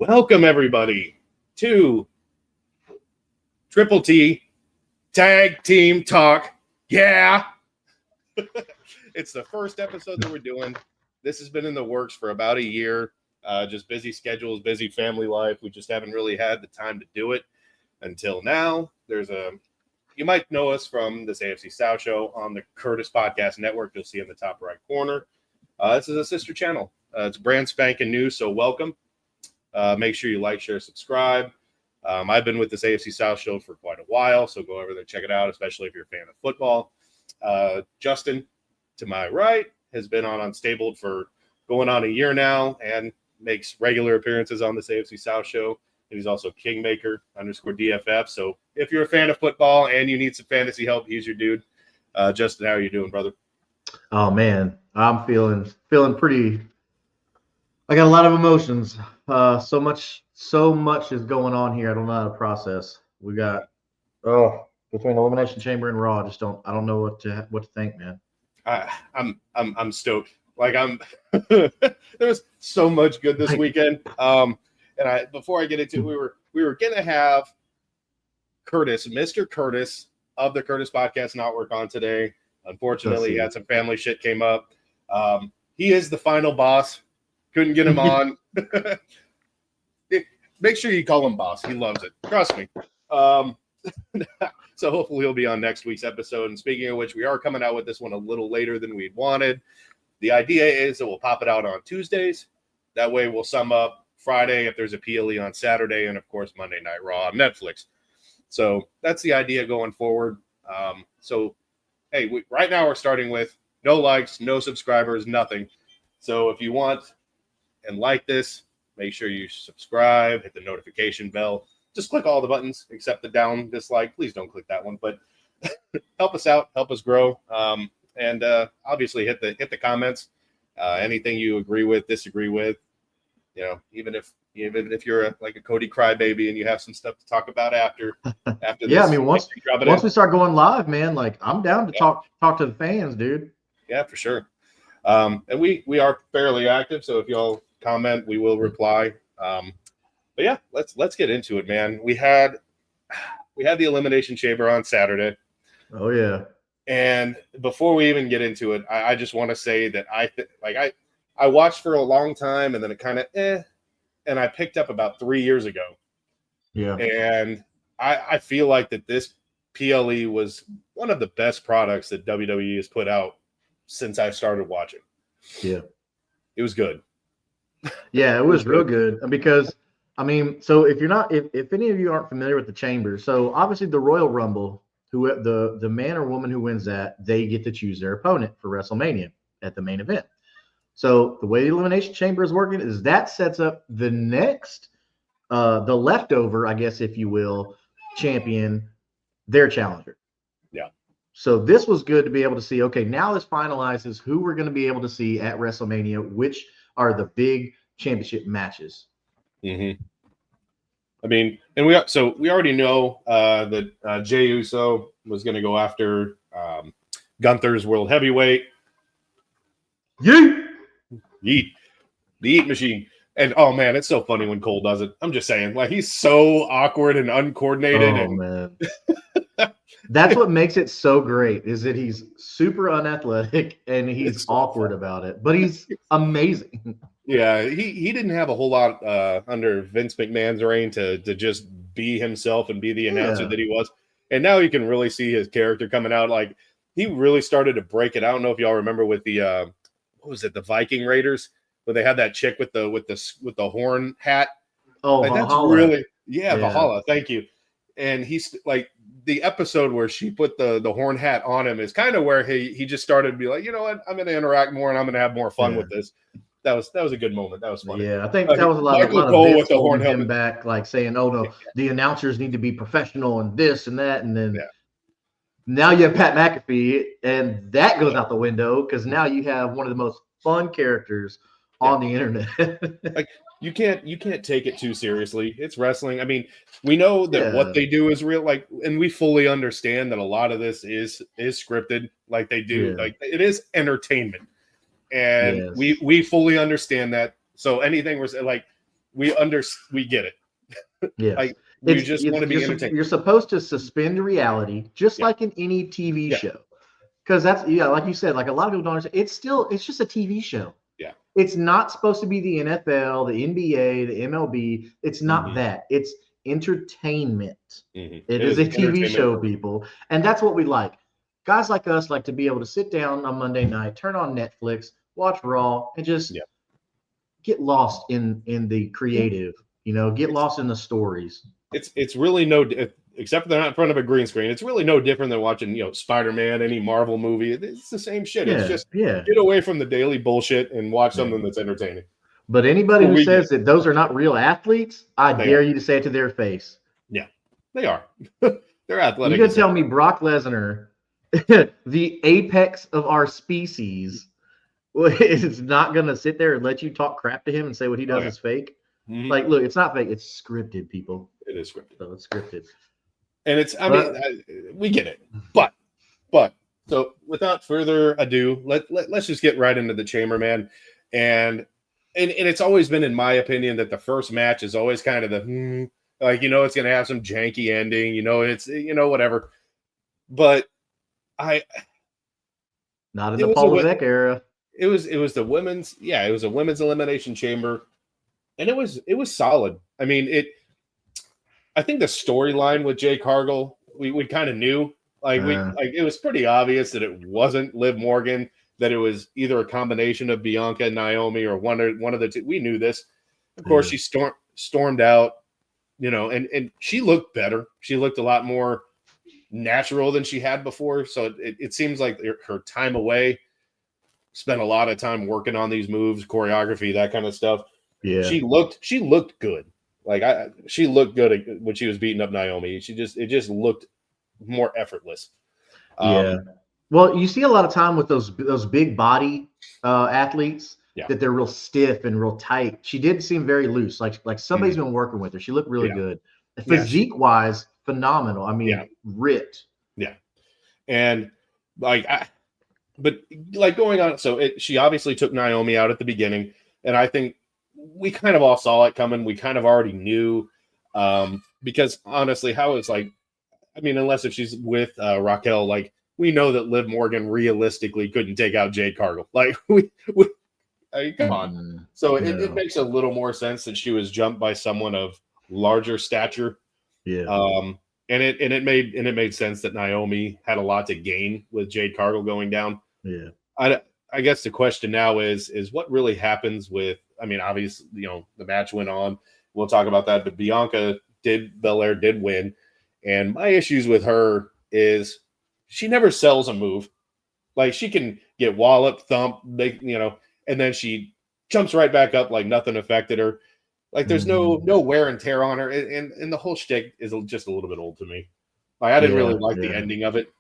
Welcome, everybody, to Triple T Tag Team Talk. Yeah. It's the first episode that we're doing. This has been in the works for about a year. Just busy schedules, busy family life. We just haven't really had the time to do it until now. You might know us from this AFC South show on the Curtis Podcast Network. You'll see in the top right corner. This is a sister channel. It's brand spanking new, so welcome. Make sure you like, share, subscribe. I've been with this AFC South show for quite a while, so go over there, check it out, especially if you're a fan of football. Justin, to my right, has been on Unstabled for going on a year now and makes regular appearances on this AFC South show. And he's also Kingmaker_DFF. So if you're a fan of football and you need some fantasy help, he's your dude. Justin, how are you doing, brother? Oh man, I'm feeling pretty. I got a lot of emotions. So much is going on here. I don't know how to process. We got between Elimination Chamber and Raw. I don't know what to think, man. I'm stoked. Like there's so much good this weekend. Before I get into it, we were gonna have Curtis, Mr. Curtis of the Curtis Podcast Network on today. Unfortunately, he had some family shit came up. He is the final boss. Couldn't get him on. Make sure you call him boss. He loves it. Trust me. So hopefully he'll be on next week's episode. And speaking of which, we are coming out with this one a little later than we'd wanted. The idea is that we'll pop it out on Tuesdays. That way we'll sum up Friday if there's a PLE on Saturday, and of course Monday Night Raw on Netflix. So that's the idea going forward. Right now we're starting with no likes, no subscribers, nothing. So if you want and like this, make sure you subscribe, hit the notification bell. Just click all the buttons except the down dislike. Please don't click that one, but help us out, help us grow. And obviously hit the comments. Anything you agree with, disagree with, even if you're a Cody crybaby and you have some stuff to talk about after yeah, this. I mean once we start going live, man, like I'm down to talk to the fans, dude. Yeah, for sure. And we are fairly active, so if y'all comment, we will reply. But yeah, let's get into it, man. We had the Elimination Chamber on Saturday. Oh yeah. And before we even get into it, I just want to say that I watched for a long time, and then it kind of and I picked up about 3 years ago. Yeah. And I feel like that this PLE was one of the best products that WWE has put out since I started watching. Yeah. It was good. Yeah, it was real good because I mean, so if any of you aren't familiar with the Chamber, so obviously the Royal Rumble, the man or woman who wins that, they get to choose their opponent for WrestleMania at the main event. So the way the Elimination Chamber is working is that sets up the next, the leftover, I guess, if you will, champion, their challenger. Yeah. So this was good to be able to see, okay, now this finalizes who we're going to be able to see at WrestleMania, which are the big championship matches. Mm-hmm. I mean, and we already know that Jey Uso was going to go after Gunther's World Heavyweight. Yeet! Yeet. The Yeet Machine. And, oh, man, it's so funny when Cole does it. I'm just saying. Like, he's so awkward and uncoordinated. Oh, man. That's what makes it so great, is that he's super unathletic and he's awkward about it. But he's amazing. Yeah, he didn't have a whole lot under Vince McMahon's reign to just be himself and be the announcer that he was. And now you can really see his character coming out. Like, he really started to break it. I don't know if y'all remember with the what was it, the Viking Raiders, where they had that chick with the horn hat. Oh, like, that's really Valhalla. Thank you. And he's like, the episode where she put the horn hat on him is kind of where he just started to be like, you know what, I'm going to interact more and I'm going to have more fun with this. That was a good moment. That was funny. Yeah, I think that was a lot of Vince holding him back, like saying, "Oh no, the announcers need to be professional and this and that." And then now you have Pat McAfee, and that goes out the window because now you have one of the most fun characters on the internet. Like, you can't take it too seriously. It's wrestling. I mean, we know that what they do is real, like, and we fully understand that a lot of this is scripted, like they do. Like, it is entertainment. And we fully understand that. So anything we're like, we get it. Yes. Like we just want to be entertained. You're supposed to suspend reality, just like in any TV show. Because that's like you said, like a lot of people don't understand. It's just a TV show. Yeah. It's not supposed to be the NFL, the NBA, the MLB. It's not that. It's entertainment. It is a TV show, people. And that's what we like. Guys like us like to be able to sit down on Monday night, turn on Netflix, watch Raw, and just get lost in the creative, get lost in the stories. It's really except for they're not in front of a green screen. It's really no different than watching, Spider-Man, any Marvel movie. It's the same shit. It's just get away from the daily bullshit and watch something that's entertaining. But anybody who says that those are not real athletes, I dare you to say it to their face. Yeah, they are. They're athletic. You can tell me Brock Lesnar, the apex of our species, is not going to sit there and let you talk crap to him and say what he does is fake. Like, look, it's not fake. It's scripted, people. It is scripted. So it's scripted. And we get it. But so without further ado, let's just get right into the chamber, man. And it's always been, in my opinion, that the first match is always kind of the it's going to have some janky ending, it's whatever. But not in the Paul Levesque era. It was the women's, it was a women's elimination chamber, and it was solid. I mean, I think the storyline with Jade Cargill, we kind of knew, it was pretty obvious that it wasn't Liv Morgan, that it was either a combination of Bianca and Naomi or one of the two. We knew this. Of course, she stormed out, and she looked better. She looked a lot more natural than she had before. So it seems like her time away, spent a lot of time working on these moves, choreography, that kind of stuff. Yeah, she looked good. She looked good when she was beating up Naomi. It just looked more effortless. Well, you see a lot of time with those big body athletes that they're real stiff and real tight. She did seem very loose, like somebody's been working with her. She looked really good, physique wise, phenomenal. I mean, ripped. Yeah, and but going on. So she obviously took Naomi out at the beginning, and I think we kind of all saw it coming. We kind of already knew, because honestly, how it's unless if she's with Raquel, we know that Liv Morgan realistically couldn't take out Jade Cargill. Come on. So it makes a little more sense that she was jumped by someone of larger stature. Yeah. And it made sense that Naomi had a lot to gain with Jade Cargill going down. Yeah. I guess the question now is what really happens with, obviously, the match went on. We'll talk about that, but Bianca Belair did win. And my issues with her is she never sells a move. She can get walloped, thump, and then she jumps right back up like nothing affected her. There's no wear and tear on her. And the whole shtick is just a little bit old to me. I didn't really like the ending of it.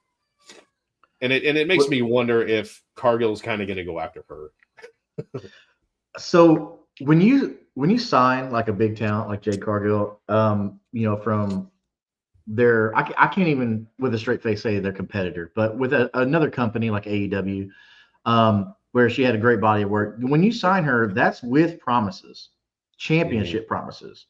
And it makes me wonder if Cargill's kind of going to go after her. So when you sign a big talent like Jade Cargill, from their, I can't even with a straight face say their competitor, but with another company like AEW, where she had a great body of work. When you sign her, that's with promises, championship promises.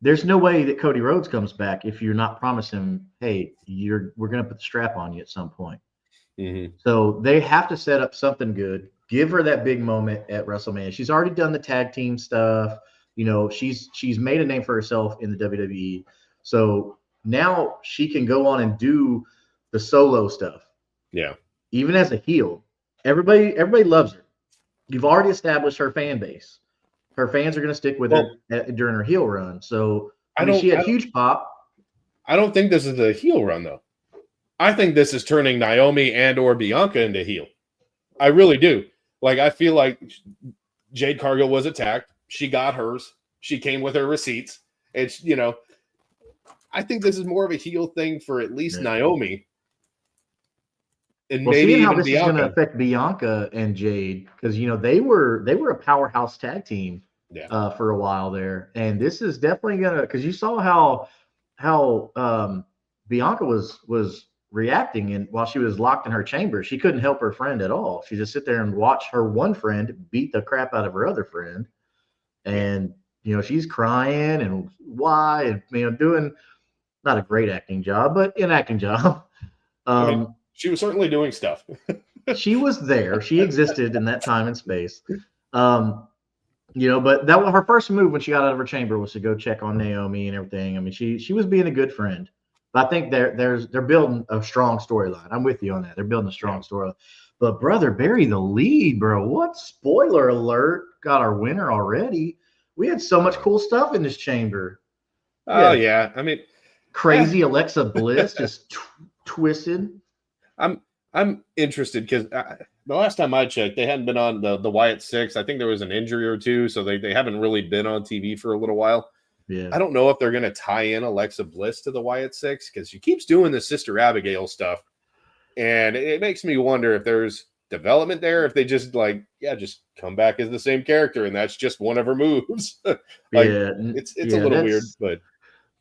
There's no way that Cody Rhodes comes back if you're not promising, hey, we're going to put the strap on you at some point. Mm-hmm. So they have to set up something good. Give her that big moment at WrestleMania. She's already done the tag team stuff. She's made a name for herself in the WWE. So now she can go on and do the solo stuff. Yeah. Even as a heel, everybody loves her. You've already established her fan base. Her fans are going to stick with her during her heel run. So she had huge pop. I don't think this is a heel run though. I think this is turning Naomi and or Bianca into heel. I really do. I feel like Jade Cargill was attacked. She got hers. She came with her receipts. It's, I think this is more of a heel thing for at least Naomi. And maybe seeing how even this Bianca. is going to affect Bianca and Jade, because they were a powerhouse tag team for a while there, and this is definitely gonna, because you saw how Bianca was reacting, and while she was locked in her chamber, she couldn't help her friend at all. She just sit there and watch her one friend beat the crap out of her other friend, and she's crying and why, and doing not a great acting job, but an acting job. I mean, she was certainly doing stuff. She was there. She existed in that time and space. But that was her first move when she got out of her chamber was to go check on Naomi and everything. I mean, she was being a good friend. But I think they're building a strong storyline. I'm with you on that. They're building a strong storyline. But brother, bury the lead, bro. What spoiler alert? Got our winner already. We had so much cool stuff in this chamber. Oh yeah, I mean, crazy Alexa Bliss just twisted. I'm interested because the last time I checked, they hadn't been on the Wyatt Six. I think there was an injury or two, so they haven't really been on TV for a little while. Yeah, I don't know if they're going to tie in Alexa Bliss to the Wyatt Six because she keeps doing the Sister Abigail stuff, and it makes me wonder if there's development there. If they just just come back as the same character, and that's just one of her moves. It's a little weird, but.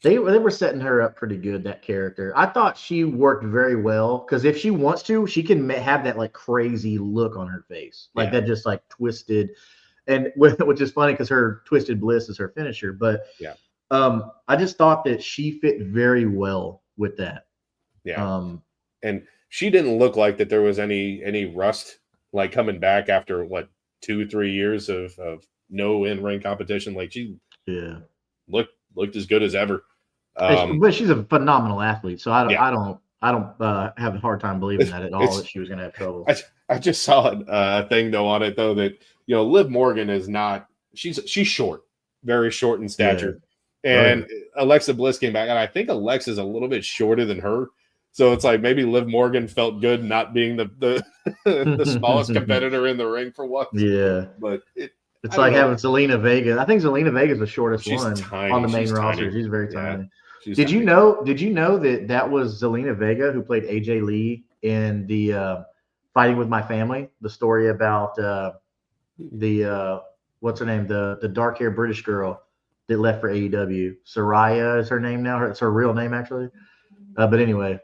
They were setting her up pretty good, that character. I thought she worked very well because if she wants to, she can have that like crazy look on her face, like that just like twisted, and which is funny because her twisted bliss is her finisher. But I just thought that she fit very well with that. Yeah, and she didn't look like that there was any rust like coming back after 2-3 years of no in-ring competition. Like she looked as good as ever. But she's a phenomenal athlete, so I don't have a hard time believing that at all that she was going to have trouble. I just saw a thing though on it though that Liv Morgan is not she's short, very short in stature, and Alexa Bliss came back, and I think Alexa's a little bit shorter than her, so it's like maybe Liv Morgan felt good not being the the smallest competitor in the ring for once. Yeah, but it's like having Zelina Vega. I think Zelina Vega is the shortest one tiny. On the main roster. Tiny. She's very tiny. Did you know that was Zelina Vega who played AJ Lee in the Fighting with My Family? The story about the what's her name? The dark haired British girl that left for AEW. Soraya is her name now. It's her real name actually. But anyway,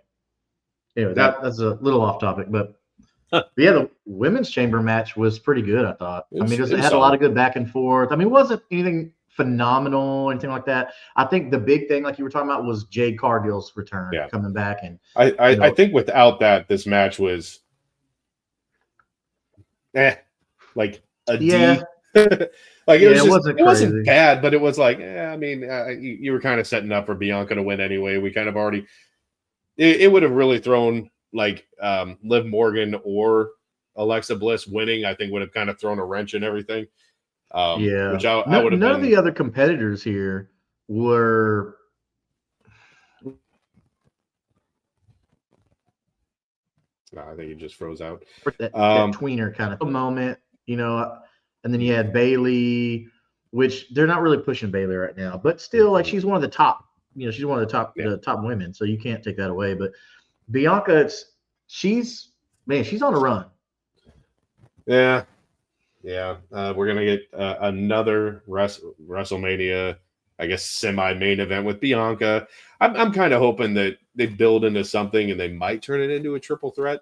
that's a little off topic, but the women's chamber match was pretty good. I thought. It had a lot of good back and forth. I mean, it wasn't anything phenomenal, anything like that. I think the big thing, like you were talking about, was Jade Cargill's return, coming back, and I think without that, this match was like a D. Like it wasn't bad, but it was like I mean, you were kind of setting up for Bianca to win anyway. We kind of already it would have really thrown like Liv Morgan or Alexa Bliss winning. I think would have kind of thrown a wrench in everything. Which I would have. None of the other competitors here were. I think it just froze out. That tweener kind of moment, and then you had Bayley, which they're not really pushing Bayley right now, but still, like she's one of the top. She's one of the top women, so you can't take that away. But Bianca, she's on a run. Yeah. Yeah, we're gonna get another WrestleMania, I guess, semi-main event with Bianca. I'm kind of hoping that they build into something and they might turn it into a triple threat.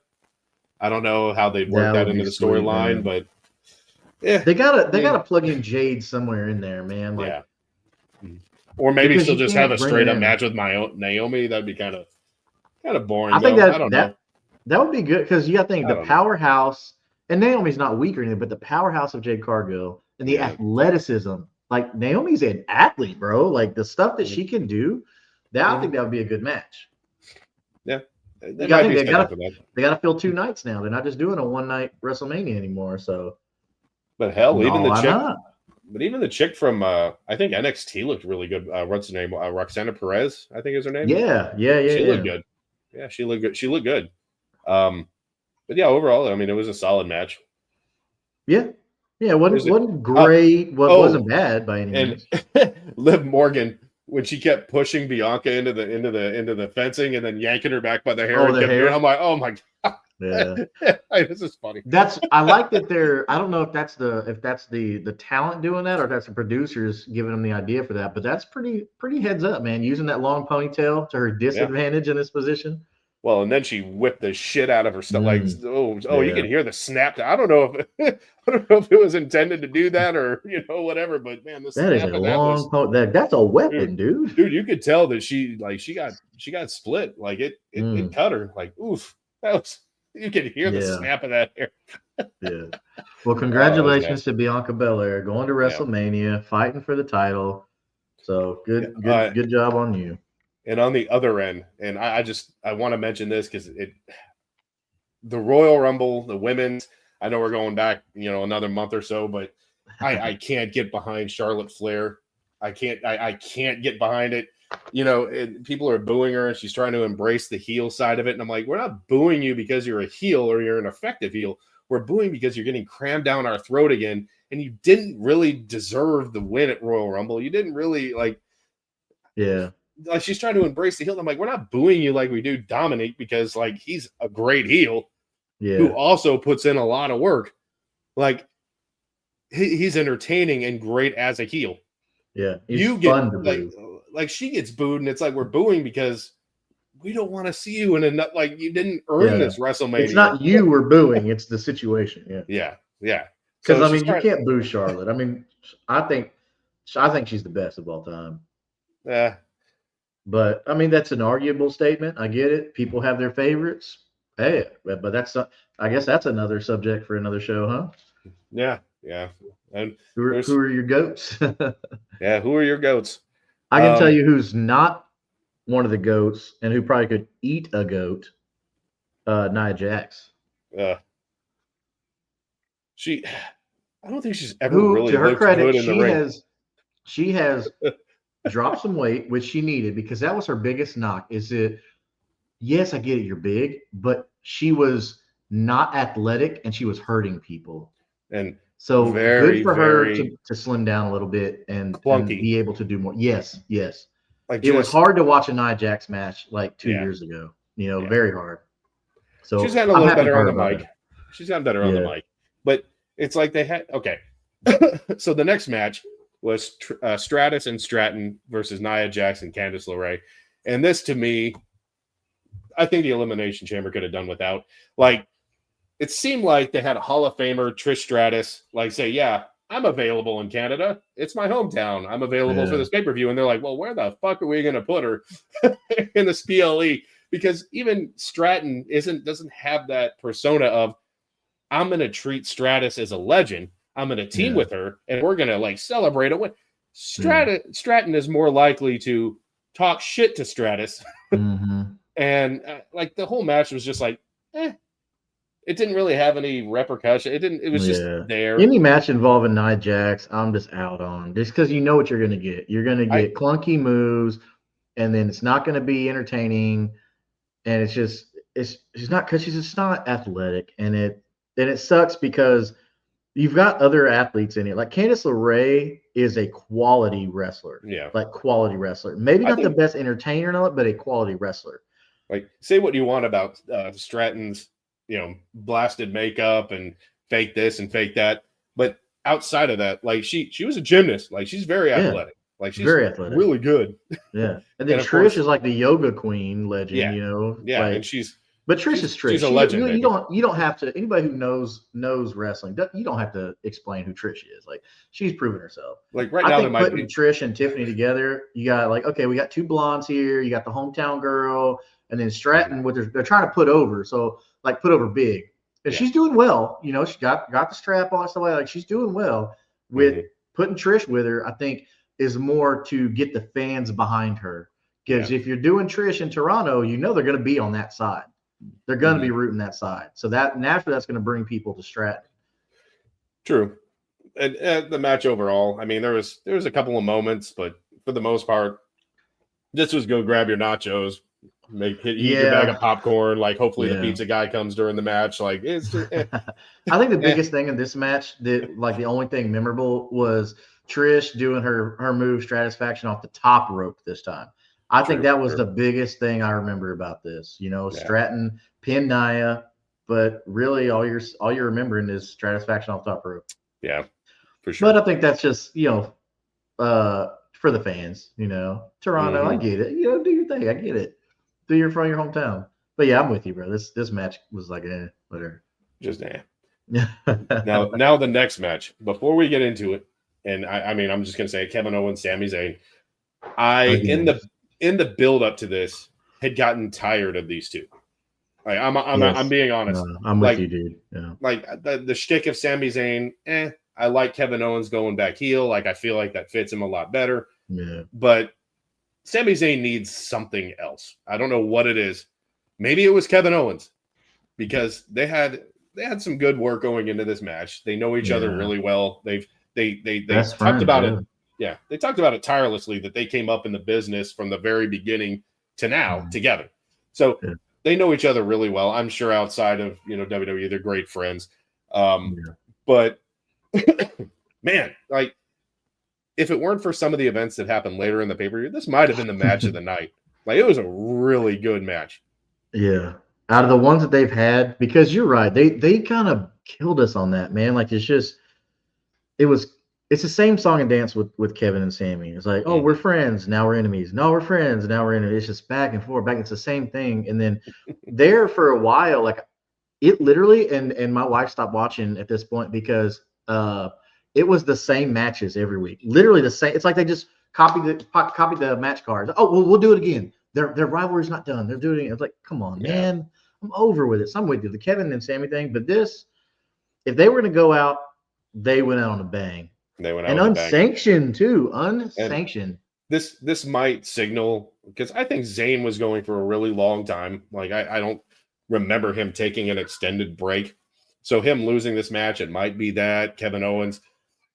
I don't know how they'd work that into the storyline, but they gotta plug in Jade somewhere in there, man. Like, or maybe she'll just have a straight up match with Naomi. That'd be kind of boring. I think I don't know. That would be good because you got to think the powerhouse. And Naomi's not weak or anything, but the powerhouse of Jade Cargill and the athleticism. Like Naomi's an athlete, bro. Like the stuff that she can do, I think that would be a good match. Yeah. They got to fill 2 nights now. They're not just doing a one-night WrestleMania anymore. So, but hell, even the chick from I think NXT looked really good. What's her name? Roxana Perez, I think is her name. Yeah. She looked good. Yeah, she looked good. She looked good. But yeah, overall, I mean, it was a solid match. Yeah, it wasn't great. Wasn't bad by any means. Liv Morgan, when she kept pushing Bianca into the fencing and then yanking her back by the hair, I'm like, oh my god, this is funny. I like that I don't know if that's the talent doing that or if that's the producers giving them the idea for that, but that's pretty heads up, man. Using that long ponytail to her disadvantage in this position. Well, and then she whipped the shit out of her stuff. Like, you Yeah. could hear the snap. I don't know if I don't know if it was intended to do that or whatever. But man, the That is snap a of that was, long that's a weapon, dude. dude. You could tell that she got split. Like it cut her. Like, oof. That was, you could hear the Yeah. snap of that hair. Yeah. Well, Oh, congratulations to Bianca Belair going to Yeah. WrestleMania, fighting for the title. So good job on you. And on the other end, and I want to mention this because the Royal Rumble, the women's, I know we're going back, another month or so, but I can't get behind Charlotte Flair. I can't get behind it. People are booing her and she's trying to embrace the heel side of it. And I'm like, we're not booing you because you're a heel or you're an effective heel. We're booing because you're getting crammed down our throat again. And you didn't really deserve the win at Royal Rumble. You didn't really Yeah. Like she's trying to embrace the heel. I'm like, we're not booing you like we do Dominic because he's a great heel who also puts in a lot of work. Like he's entertaining and great as a heel. Yeah. You get like she gets booed and it's like we're booing because we don't want to see you in a you didn't earn this WrestleMania. It's not you we're booing, it's the situation. Yeah. Because you can't boo Charlotte. I mean, I think she's the best of all time. Yeah. But I mean, that's an arguable statement. I get it. People have their favorites. Hey, but I guess that's another subject for another show, huh? Yeah. And who are your goats? Yeah, who are your goats? I can tell you who's not one of the goats and who probably could eat a goat. Nia Jax. I don't think she's ever really to her looked credit, good in the ring. She has dropped some weight, which she needed because that was her biggest knock. Yes, I get it, you're big, but she was not athletic and she was hurting people. And so good for her to slim down a little bit and be able to do more. Yes. It was hard to watch a Nia Jax match 2 years ago. Very hard. So she's gotten a little better on the mic. She's gotten better on the mic. But it's like they had so the next match was Stratus and Stratton versus Nia Jax and Candice LeRae. And this, to me, I think the Elimination Chamber could have done without. It seemed like they had a Hall of Famer, Trish Stratus, say, yeah, I'm available in Canada. It's my hometown. I'm available for this pay-per-view. And they're like, well, where the fuck are we going to put her in this PLE? Because even Stratton doesn't have that persona of, I'm going to treat Stratus as a legend. I'm going to team with her, and we're going to celebrate a win. Stratton is more likely to talk shit to Stratus. And the whole match was just it didn't really have any repercussion. It was just there. Any match involving Nia Jax, I'm just out on, just because you know what you're going to get. You're going to get clunky moves, and then it's not going to be entertaining. And she's just not athletic, and it sucks because you've got other athletes in it. Like Candice LeRae is a quality wrestler. Yeah. Quality wrestler. Maybe not the best entertainer and all that, but a quality wrestler. Say what you want about Stratton's, blasted makeup and fake this and fake that. But outside of that, she was a gymnast. She's very athletic. She's very athletic. Really good. Yeah. And then Trish is the yoga queen legend, Yeah, and But Trish is Trish. She's a legend. You don't have to. Anybody who knows wrestling, you don't have to explain who Trish is. She's proven herself. Right now, putting Trish and Tiffany together, you got okay, we got two blondes here. You got the hometown girl, and then Stratton, they're trying to put over. So put over big, and she's doing well. She got the strap on. So she's doing well with putting Trish with her. I think is more to get the fans behind her because if you're doing Trish in Toronto, they're going to be on that side. They're going to be rooting that side. So that naturally that's going to bring people to Stratton. True. And the match overall, I mean, there was a couple of moments, but for the most part, this was go grab your nachos, eat your bag of popcorn. Hopefully the pizza guy comes during the match. It's just, I think the biggest thing in this match that the only thing memorable was Trish doing her move Stratisfaction off the top rope this time. I think that was the biggest thing I remember about this. Stratton pinned Nia, but really all you're remembering is Stratisfaction off top rope. Yeah, for sure. But I think that's just for the fans. Toronto, I get it. Do your thing. I get it. From your hometown. But yeah, I'm with you, bro. This match was like, whatever. Just now the next match. Before we get into it, and I mean, I'm just gonna say Kevin Owens, Sami Zayn. In the build up to this, had gotten tired of these two. Like, I'm being honest. No, I'm with you, dude. Yeah. Like the shtick of Sami Zayn, I like Kevin Owens going back heel. Like, I feel like that fits him a lot better. Yeah. But Sami Zayn needs something else. I don't know what it is. Maybe it was Kevin Owens, because they had some good work going into this match. They know each other really well. They talked about it. Yeah, they talked about it tirelessly, that they came up in the business from the very beginning to now together. So they know each other really well. I'm sure outside of WWE, they're great friends. But man, like, if it weren't for some of the events that happened later in the pay-per-view, this might have been the match of the night. Like, it was a really good match. Yeah. Out of the ones that they've had, because you're right, they kind of killed us on that, man. Like, it's the same song and dance with Kevin and Sammy. It's like, oh, we're friends, now we're enemies. No, we're friends, now we're enemies. It's just back and forth, back. It's the same thing. And then there for a while, like, it literally, and my wife stopped watching at this point because it was the same matches every week. Literally the same. It's like they just copied the match cards. Oh, well, we'll do it again. Their rivalry's not done. They're doing it. It's like, come on, man. I'm over with it. So I'm with you. The Kevin and Sammy thing. But this, if they were going to go out, they went out on a bang. They went out and unsanctioned too. Unsanctioned. And this might signal, because I think Zayn was going for a really long time. Like, I don't remember him taking an extended break. So him losing this match, it might be that Kevin Owens.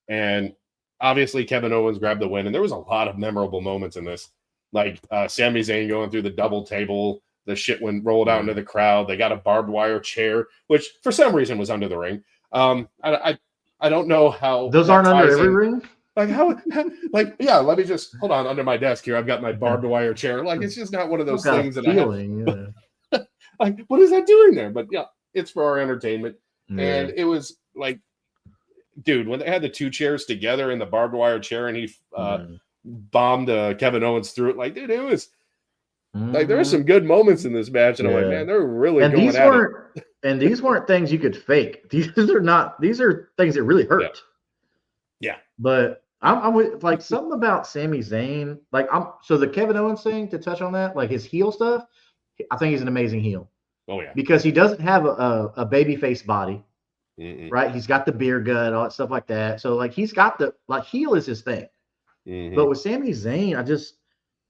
And obviously Kevin Owens grabbed the win. And there was a lot of memorable moments in this. Like Sami Zayn going through the double table. The shit went rolled out into the crowd. They got a barbed wire chair, which for some reason was under the ring. I don't know how those aren't under every ring. Like, how like, yeah, let me just hold on under my desk here. I've got my barbed wire chair. Like, it's just not one of those things that I have. Like, what is that doing there? But yeah, it's for our entertainment. And it was like, dude, when they had the two chairs together in the barbed wire chair and he bombed Kevin Owens through it, like, dude, it was like, there were some good moments in this match, and I'm like, man, they're really going at it. And these weren't things you could fake. These are things that really hurt. Yeah. But I'm with, like, something about Sami Zayn. Like, so the Kevin Owens thing, to touch on that, like his heel stuff, I think he's an amazing heel. Oh yeah. Because he doesn't have a baby face body. Right? He's got the beer gut, all that stuff like that. So, like, he's got heel is his thing. But with Sami Zayn,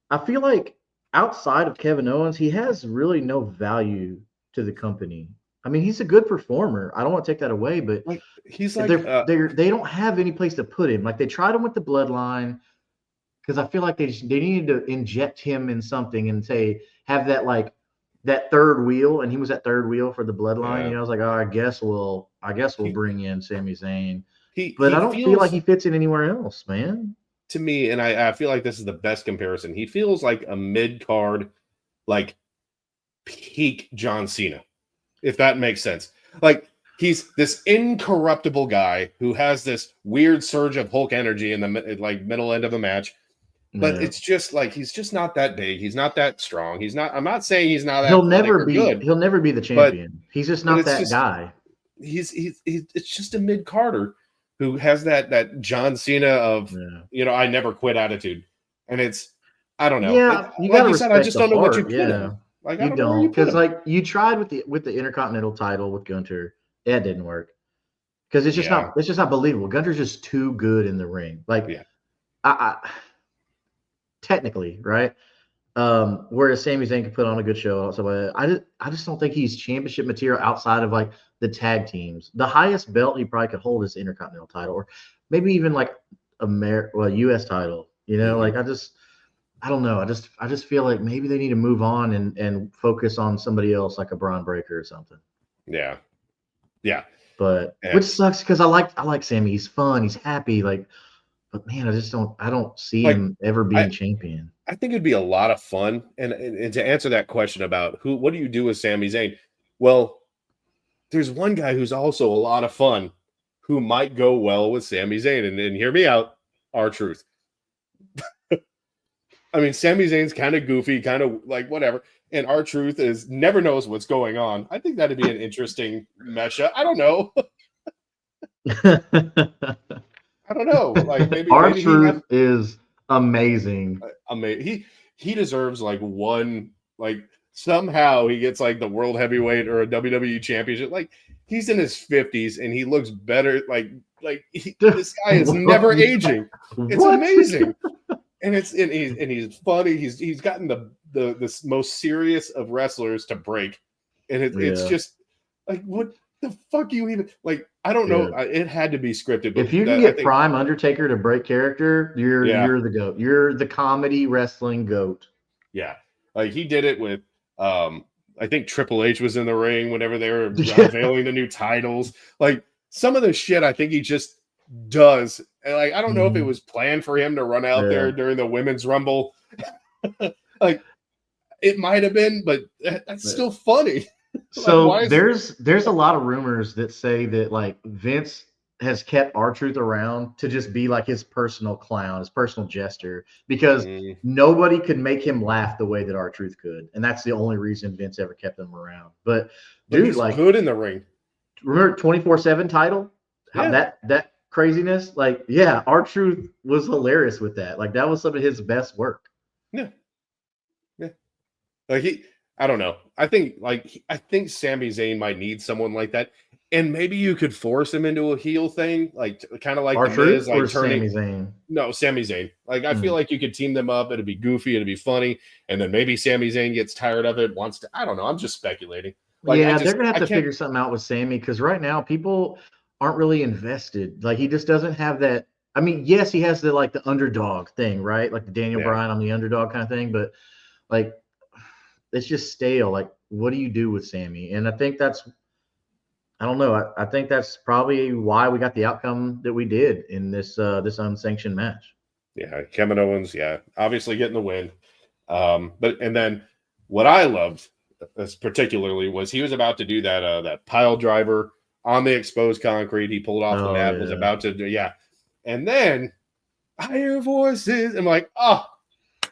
I feel like outside of Kevin Owens, he has really no value to the company. I mean, he's a good performer. I don't want to take that away, but like, he's like, they don't have any place to put him. Like, they tried him with the bloodline, because I feel like they needed to inject him in something and have that, like, that third wheel, and he was that third wheel for the bloodline. I was like, oh, I guess we'll bring in Sami Zayn. But I don't feel like he fits in anywhere else, man. To me, and I feel like this is the best comparison. He feels like a mid-card, like, peak John Cena, if that makes sense. Like, he's this incorruptible guy who has this weird surge of Hulk energy in the middle end of a match. But it's just like, he's just not that big. He's not that strong. I'm not saying he's not that He'll never be the champion. He's just not that guy. It's just a mid-carder who has that John Cena of, I never quit attitude. And I don't know. Yeah, you gotta respect I just don't know what you put in. Like, you don't, because, like, you tried with the Intercontinental title with Gunter. That didn't work. Because it's just not believable. Gunter's just too good in the ring. Like, I technically, right? Whereas Sami Zayn can put on a good show. So I just don't think he's championship material outside of, like, the tag teams. The highest belt he probably could hold is the Intercontinental title, or maybe even like U.S. title. Like, I don't know. I just feel like maybe they need to move on and focus on somebody else, like a Braun Breaker or something. Yeah. But which sucks, because I like Sammy. He's fun. He's happy. Like, but man, I don't see him ever being champion. I think it'd be a lot of fun. And to answer that question about what do you do with Sami Zayn? Well, there's one guy who's also a lot of fun who might go well with Sami Zayn. And hear me out, R-Truth. I mean, Sami Zayn's kind of goofy, kind of like whatever. And R-Truth is never knows what's going on. I think that'd be an interesting mesha. I don't know. I don't know. Like maybe he R-Truth has is amazing. he deserves like one, like somehow he gets like the world heavyweight or a WWE championship. Like he's in his 50s and he looks better. This guy is never aging. It's What? amazing. And he's funny. He's gotten the most serious of wrestlers to break. And it's just like, what the fuck you even like? I don't know. It had to be scripted. But if you can get Prime Undertaker to break character, you're the GOAT. You're the comedy wrestling GOAT. Yeah. Like he did it with I think Triple H was in the ring whenever they were unveiling the new titles. Like some of the shit I think he just does. And like I don't know if it was planned for him to run out there during the women's rumble. Like it might have been, but that's still funny. So there's a lot of rumors that say that like Vince has kept R-Truth around to just be like his personal clown, his personal jester, because nobody could make him laugh the way that R-Truth could, and that's the only reason Vince ever kept him around. But dude, he's like good in the ring. Remember 24/7 title? How that craziness? Like, yeah, R-Truth was hilarious with that. Like that was some of his best work. Yeah. Like I don't know. I think Sami Zayn might need someone like that, and maybe you could force him into a heel thing, like kind of like R-Truth the Miz, like or turning. Sami Zayn? No, Sami Zayn. Like I feel like you could team them up. It'd be goofy. It'd be funny, and then maybe Sami Zayn gets tired of it. Wants to. I don't know. I'm just speculating. Like, they're gonna have to figure something out with Sami because right now people aren't really invested. Like he just doesn't have that. I mean, yes, he has the underdog thing, right? Like the Daniel Bryan, I'm the underdog kind of thing, but like it's just stale. Like, what do you do with Sami? And I think I don't know. I think that's probably why we got the outcome that we did in this unsanctioned match. Yeah, Kevin Owens, obviously getting the win. And then what I loved particularly was he was about to do that pile driver on the exposed concrete. He pulled off the mat, was about to do, and then I hear voices. I'm like, oh,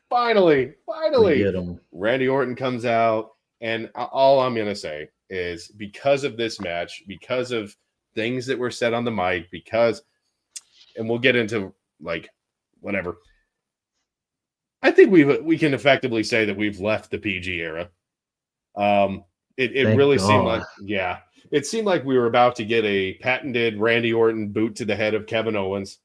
finally. We get him. Randy Orton comes out, and all I'm gonna say is because of this match, because of things that were said on the mic, and we'll get into like whatever. I think we can effectively say that we've left the PG era. It really seemed like, it seemed like we were about to get a patented Randy Orton boot to the head of Kevin Owens.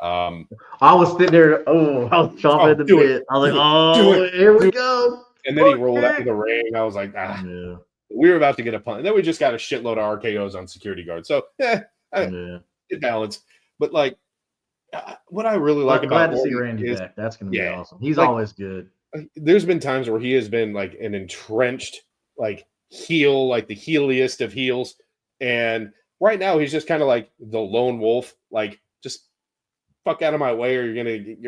I was sitting there. I was chomping at the bit. I was like, here we go. And then he rolled out of the ring. I was like, we were about to get a punt. And then we just got a shitload of RKOs on security guards. So, it balanced. But like, what I really like about glad to see Randy back. That's going to be awesome. He's like, always good. There's been times where he has been like an entrenched like heel, like the heeliest of heels. And right now he's just kind of like the lone wolf, like just fuck out of my way or you're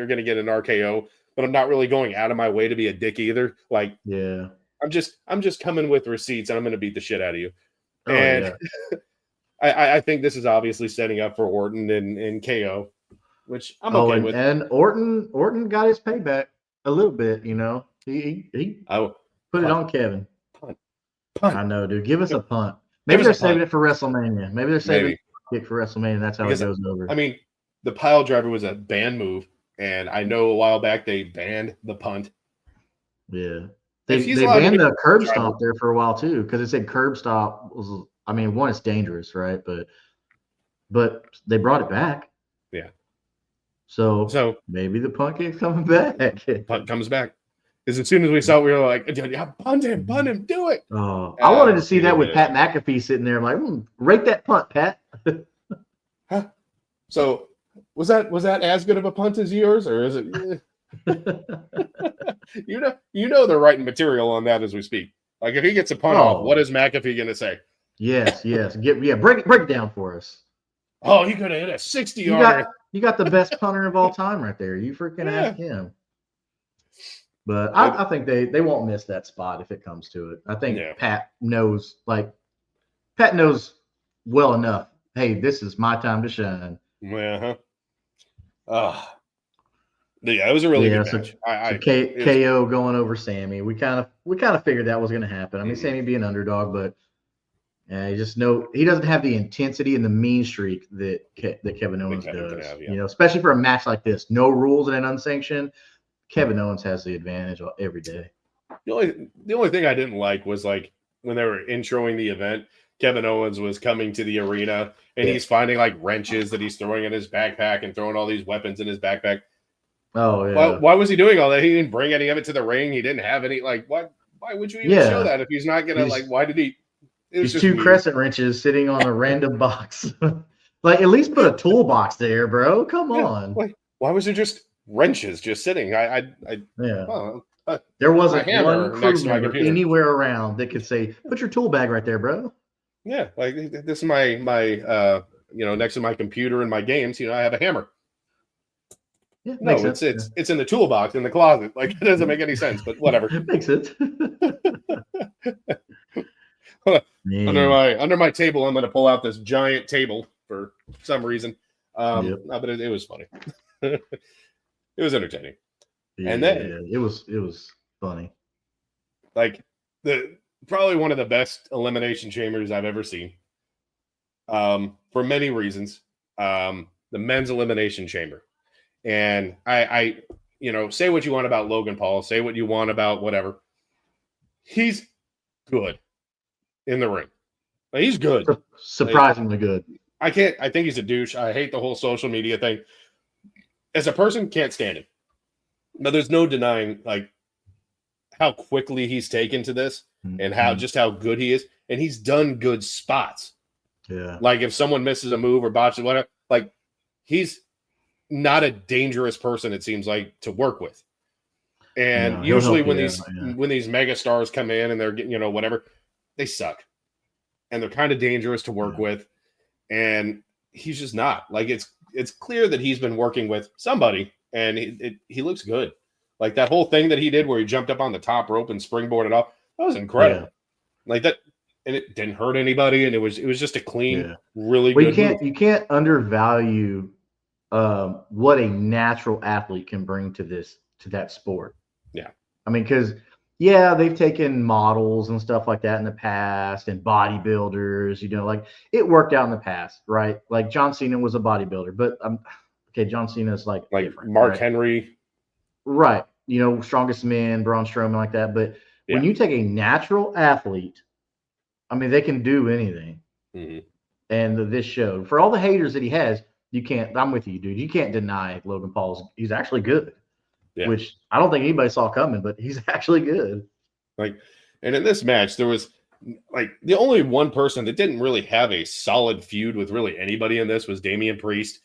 gonna get an RKO. But I'm not really going out of my way to be a dick either. Like, I'm just coming with receipts and I'm gonna beat the shit out of you. I think this is obviously setting up for Orton and KO, which I'm okay with. And Orton got his payback a little bit, you know. He put it on Kevin. Punt. I know, dude. Give us a punt. Maybe they're saving it for WrestleMania. Maybe they're saving it for WrestleMania. That's how it goes over. I mean, the pile driver was a banned move, and I know a while back they banned the punt. Yeah. They banned the curb stomp there for a while too, because it said curb stomp was. I mean, one, it's dangerous, right? But they brought it back. Yeah. So maybe the punt keeps coming back. Punt comes back. Because as soon as we saw it, we were like, punt him, do it. Oh, I wanted to see that with Pat McAfee sitting there. I'm like, rate that punt, Pat. Huh? So was that as good of a punt as yours, or is it? you know they're writing material on that as we speak. Like if he gets a punt off, what is McAfee going to say? Yes. Break it down for us. Oh, he could have hit a 60-yarder. You got the best punter of all time right there. You freaking ask him. But I think they won't miss that spot if it comes to it. I think Pat knows well enough. Hey, this is my time to shine. Yeah, it was a really good match. KO going over Sammy. We kind of figured that was going to happen. I mean, Mhm. Sammy being underdog, but you just know he doesn't have the intensity and the mean streak that Kevin Owens does. Have, yeah. You know, especially for a match like this, no rules and an unsanctioned. Kevin Owens has the advantage every day. The only thing I didn't like was like when they were introing the event, Kevin Owens was coming to the arena and he's finding like wrenches that he's throwing in his backpack and throwing all these weapons in his backpack. Oh yeah. Why was he doing all that? He didn't bring any of it to the ring. He didn't have any like what? Why would you even show that if he's not gonna like? Why did he? These two crescent wrenches sitting on a random box. Like at least put a toolbox there, bro. Come on. Like, why was there just wrenches just sitting? There wasn't one crew member anywhere around that could say, "Put your tool bag right there, bro." Yeah, like this is my next to my computer and my games. I have a hammer. Yeah, no, it's in the toolbox in the closet. Like it doesn't make any sense, but whatever. It makes sense. Under my table, I'm going to pull out this giant table for some reason. No, but it was funny. It was entertaining. Yeah, and then it was funny. Like probably one of the best elimination chambers I've ever seen. For many reasons. The men's elimination chamber. And I say what you want about Logan Paul, say what you want about whatever. He's good in the ring. Like, he's good. Surprisingly good. I think he's a douche. I hate the whole social media thing. As a person, can't stand him. But there's no denying like how quickly he's taken to this and how good he is. And he's done good spots. Yeah. Like if someone misses a move or botches whatever, like he's not a dangerous person, it seems like, to work with. And usually when these mega stars come in and they're getting, whatever, they suck. And they're kind of dangerous to work with. And he's just not. Like it's clear that he's been working with somebody and he looks good. Like that whole thing that he did where he jumped up on the top rope and springboarded off, that was incredible. Like that, and it didn't hurt anybody, and it was just a clean, really good move. You can't undervalue what a natural athlete can bring to that sport. Yeah. I mean, because they've taken models and stuff like that in the past and bodybuilders, like it worked out in the past, right? Like John Cena was a bodybuilder, but John Cena's like Mark Henry. Right. Strongest man, Braun Strowman, like that. But when you take a natural athlete, I mean, they can do anything. Mm-hmm. And this show, for all the haters that he has, I'm with you, dude. You can't deny Logan Paul. He's actually good, which I don't think anybody saw coming, but he's actually good. And in this match, there was the only one person that didn't really have a solid feud with really anybody in this was Damian Priest.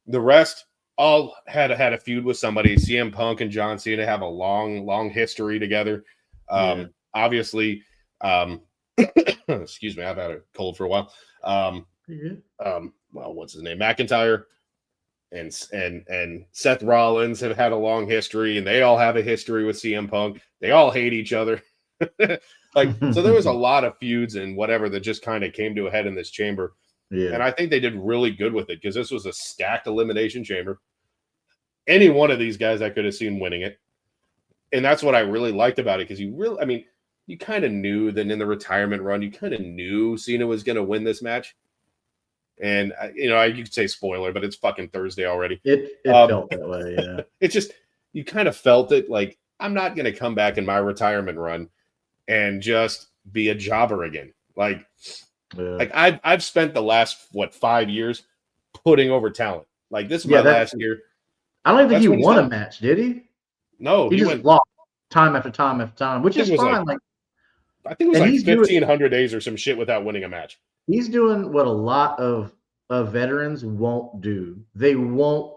The rest all had a feud with somebody. CM Punk and John Cena have a long history together. Obviously, excuse me, I've had a cold for a while. What's his name? McIntyre and Seth Rollins have had a long history, and they all have a history with CM Punk. They all hate each other. So there was a lot of feuds and whatever that just kind of came to a head in this chamber. Yeah. And I think they did really good with it because this was a stacked elimination chamber. Any one of these guys I could have seen winning it. And that's what I really liked about it because you kind of knew that in the retirement run, you kind of knew Cena was going to win this match. And, you could say spoiler, but it's fucking Thursday already. It felt that way, yeah. It's just, you kind of felt it like, I'm not going to come back in my retirement run and just be a jobber again. Like I've spent the last 5 years putting over talent. Like this is my last year. I don't think he won a match, did he? No, he just lost time after time after time, which is fine. I think it was 1,500 days or some shit without winning a match. He's doing what a lot of veterans won't do. They won't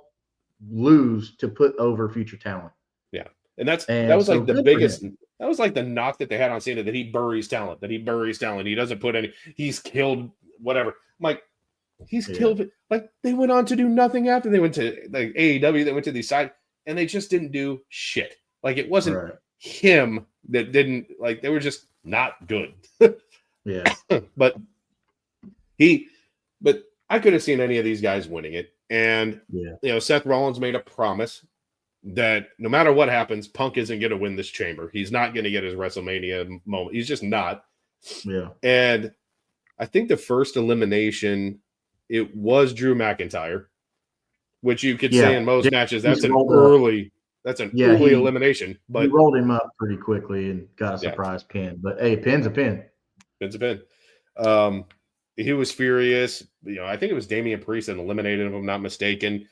lose to put over future talent. Yeah, and that was the biggest. That was like the knock that they had on Cena, that he buries talent. He doesn't put any. He's killed whatever. I'm like, he's killed it. Like they went on to do nothing after they went to AEW. They went to these side and they just didn't do shit. Like it wasn't him that didn't. Like they were just not good. Yeah, but I could have seen any of these guys winning it. And Seth Rollins made a promise that no matter what happens, Punk isn't going to win this chamber. He's not going to get his WrestleMania moment. He's just not. Yeah. And I think the first elimination, it was Drew McIntyre, which you could say in most matches, that's an early elimination. But he rolled him up pretty quickly and got a surprise pin. But hey, pin's a pin. Pin's a pin. He was furious. I think it was Damian Priest that eliminated him, if I'm not mistaken.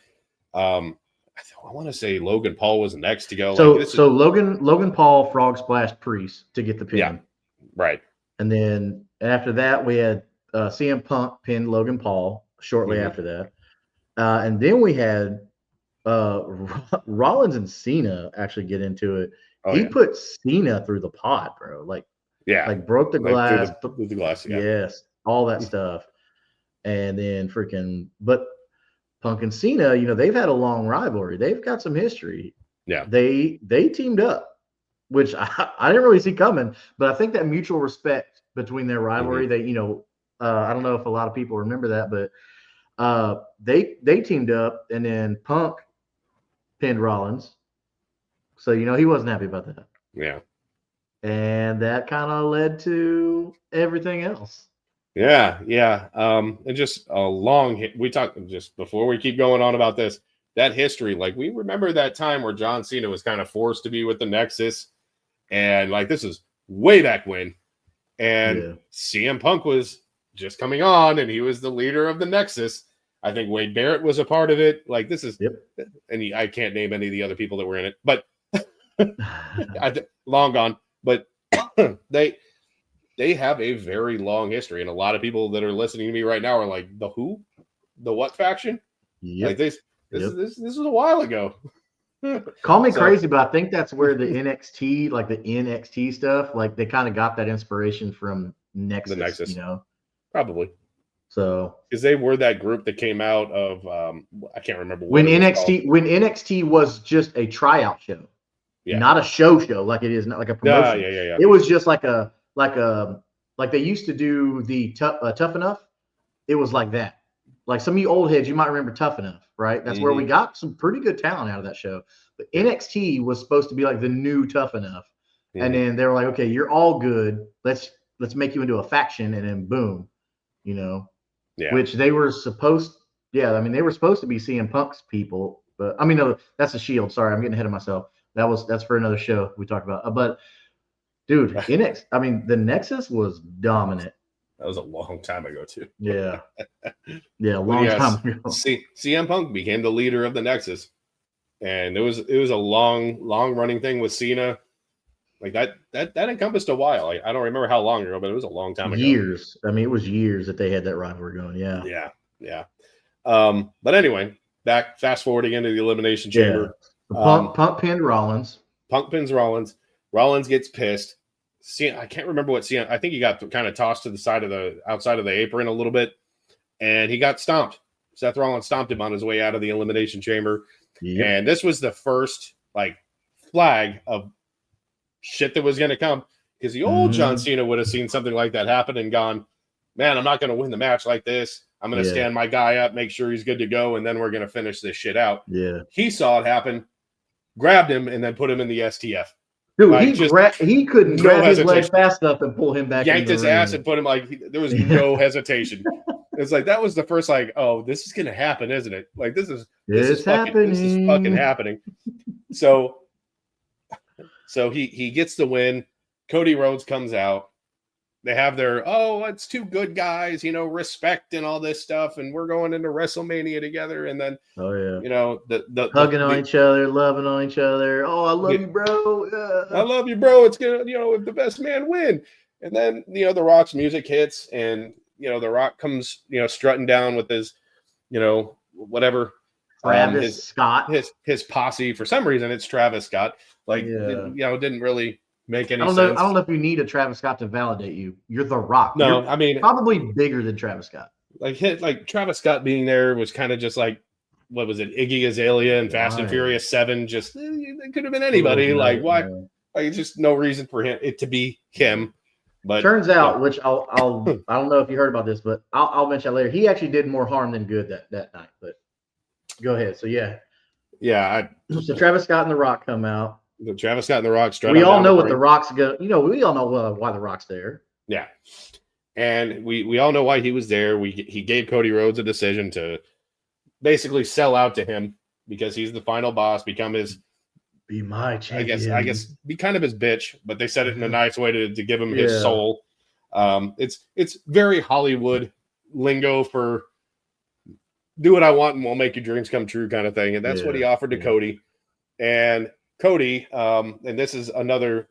I want to say Logan Paul was next to go. So Logan Paul frog splashed Priest to get the pin. Yeah, right. And then after that, we had CM Punk pinned Logan Paul shortly after that. And then we had Rollins and Cena actually get into it. He put Cena through the pot, bro. Like broke the glass. Through the glass. Yeah. Yes, all that stuff. And then but Punk and Cena, they've had a long rivalry. They've got some history. Yeah. They teamed up, which I didn't really see coming, but I think that mutual respect between their rivalry, they, I don't know if a lot of people remember that, but they teamed up, and then Punk pinned Rollins. So, he wasn't happy about that. Yeah. And that kind of led to everything else. Yeah. And just a long we talked just before we keep going on about this, that history. Like, we remember that time where John Cena was kind of forced to be with the Nexus, and this is way back when. And CM Punk was just coming on, and he was the leader of the Nexus. I think Wade Barrett was a part of it. This is, and I can't name any of the other people that were in it, but long gone. But they have a very long history, and a lot of people that are listening to me right now are like, the who, the what faction? Yep. This was a while ago. Call me crazy, but I think that's where the NXT, the NXT stuff, they kind of got that inspiration from Nexus. The Nexus, probably. So because they were that group that came out of I can't remember when NXT was just a tryout show, not a show like it is, not like a promotion. Yeah. It was just like they used to do the Tough Enough. It was like that. Like some of you old heads, you might remember Tough Enough, right? That's where we got some pretty good talent out of that show. But NXT was supposed to be like the new Tough Enough, and then they were like, okay, you're all good. Let's make you into a faction, and then boom, which they were supposed. Yeah, I mean they were supposed to be CM Punk's people, but I mean no, that's the Shield. Sorry, I'm getting ahead of myself. That's for another show we talk about. But dude, the Nexus was dominant. That was a long time ago too. Yeah, long time ago. CM Punk became the leader of the Nexus, and it was a long running thing with Cena. That encompassed a while. I don't remember how long ago, but it was a long time ago. Years. I mean, it was years that they had that rivalry going. Yeah. But anyway, fast forwarding into the Elimination Chamber. Punk pinned Rollins. Punk pins Rollins. Rollins gets pissed. I can't remember what Cena. I think he got kind of tossed to the side of outside of the apron a little bit, and he got stomped. Seth Rollins stomped him on his way out of the Elimination Chamber, and this was the first flag of shit that was going to come, because the old John Cena would have seen something like that happen and gone, man, I'm not going to win the match like this. I'm going to stand my guy up, make sure he's good to go, and then we're going to finish this shit out. Yeah, he saw it happen, grabbed him, and then put him in the STF. Dude, he couldn't grab his leg fast enough and pull him back. Yanked his ass and put him there was no hesitation. It's that was the first oh, this is gonna happen, isn't it? This is fucking happening. So he gets the win. Cody Rhodes comes out. They have their it's two good guys, respect and all this stuff, and we're going into WrestleMania together. And then the hugging on each other, loving on each other. Oh, I love you, bro. I love you, bro. It's gonna the best man win. And then The Rock's music hits, and The Rock comes strutting down with his whatever Travis Scott, his posse. For some reason, it's Travis Scott. Didn't really make any sense. I don't know if you need a Travis Scott to validate you. You're The Rock. No, you're probably bigger than Travis Scott. Travis Scott being there was kind of just what was it, Iggy Azalea and Fast and Furious 7? Just it could have been anybody. Why? Just no reason for it to be him. But turns out, which I don't know if you heard about this, but I'll mention that later. He actually did more harm than good that night. But go ahead. So Yeah, So Travis Scott and The Rock come out. Travis Scott and The Rock strut We on all down know the what The ring. Rock's going. We all know why The Rock's there. Yeah, and we all know why he was there. He gave Cody Rhodes a decision to basically sell out to him because he's the final boss, become his. Be my champion. I guess be kind of his bitch, but they said it in a nice way to give him his soul. It's very Hollywood lingo for do what I want and we'll make your dreams come true kind of thing. And that's what he offered to Cody. And Cody, and this is another,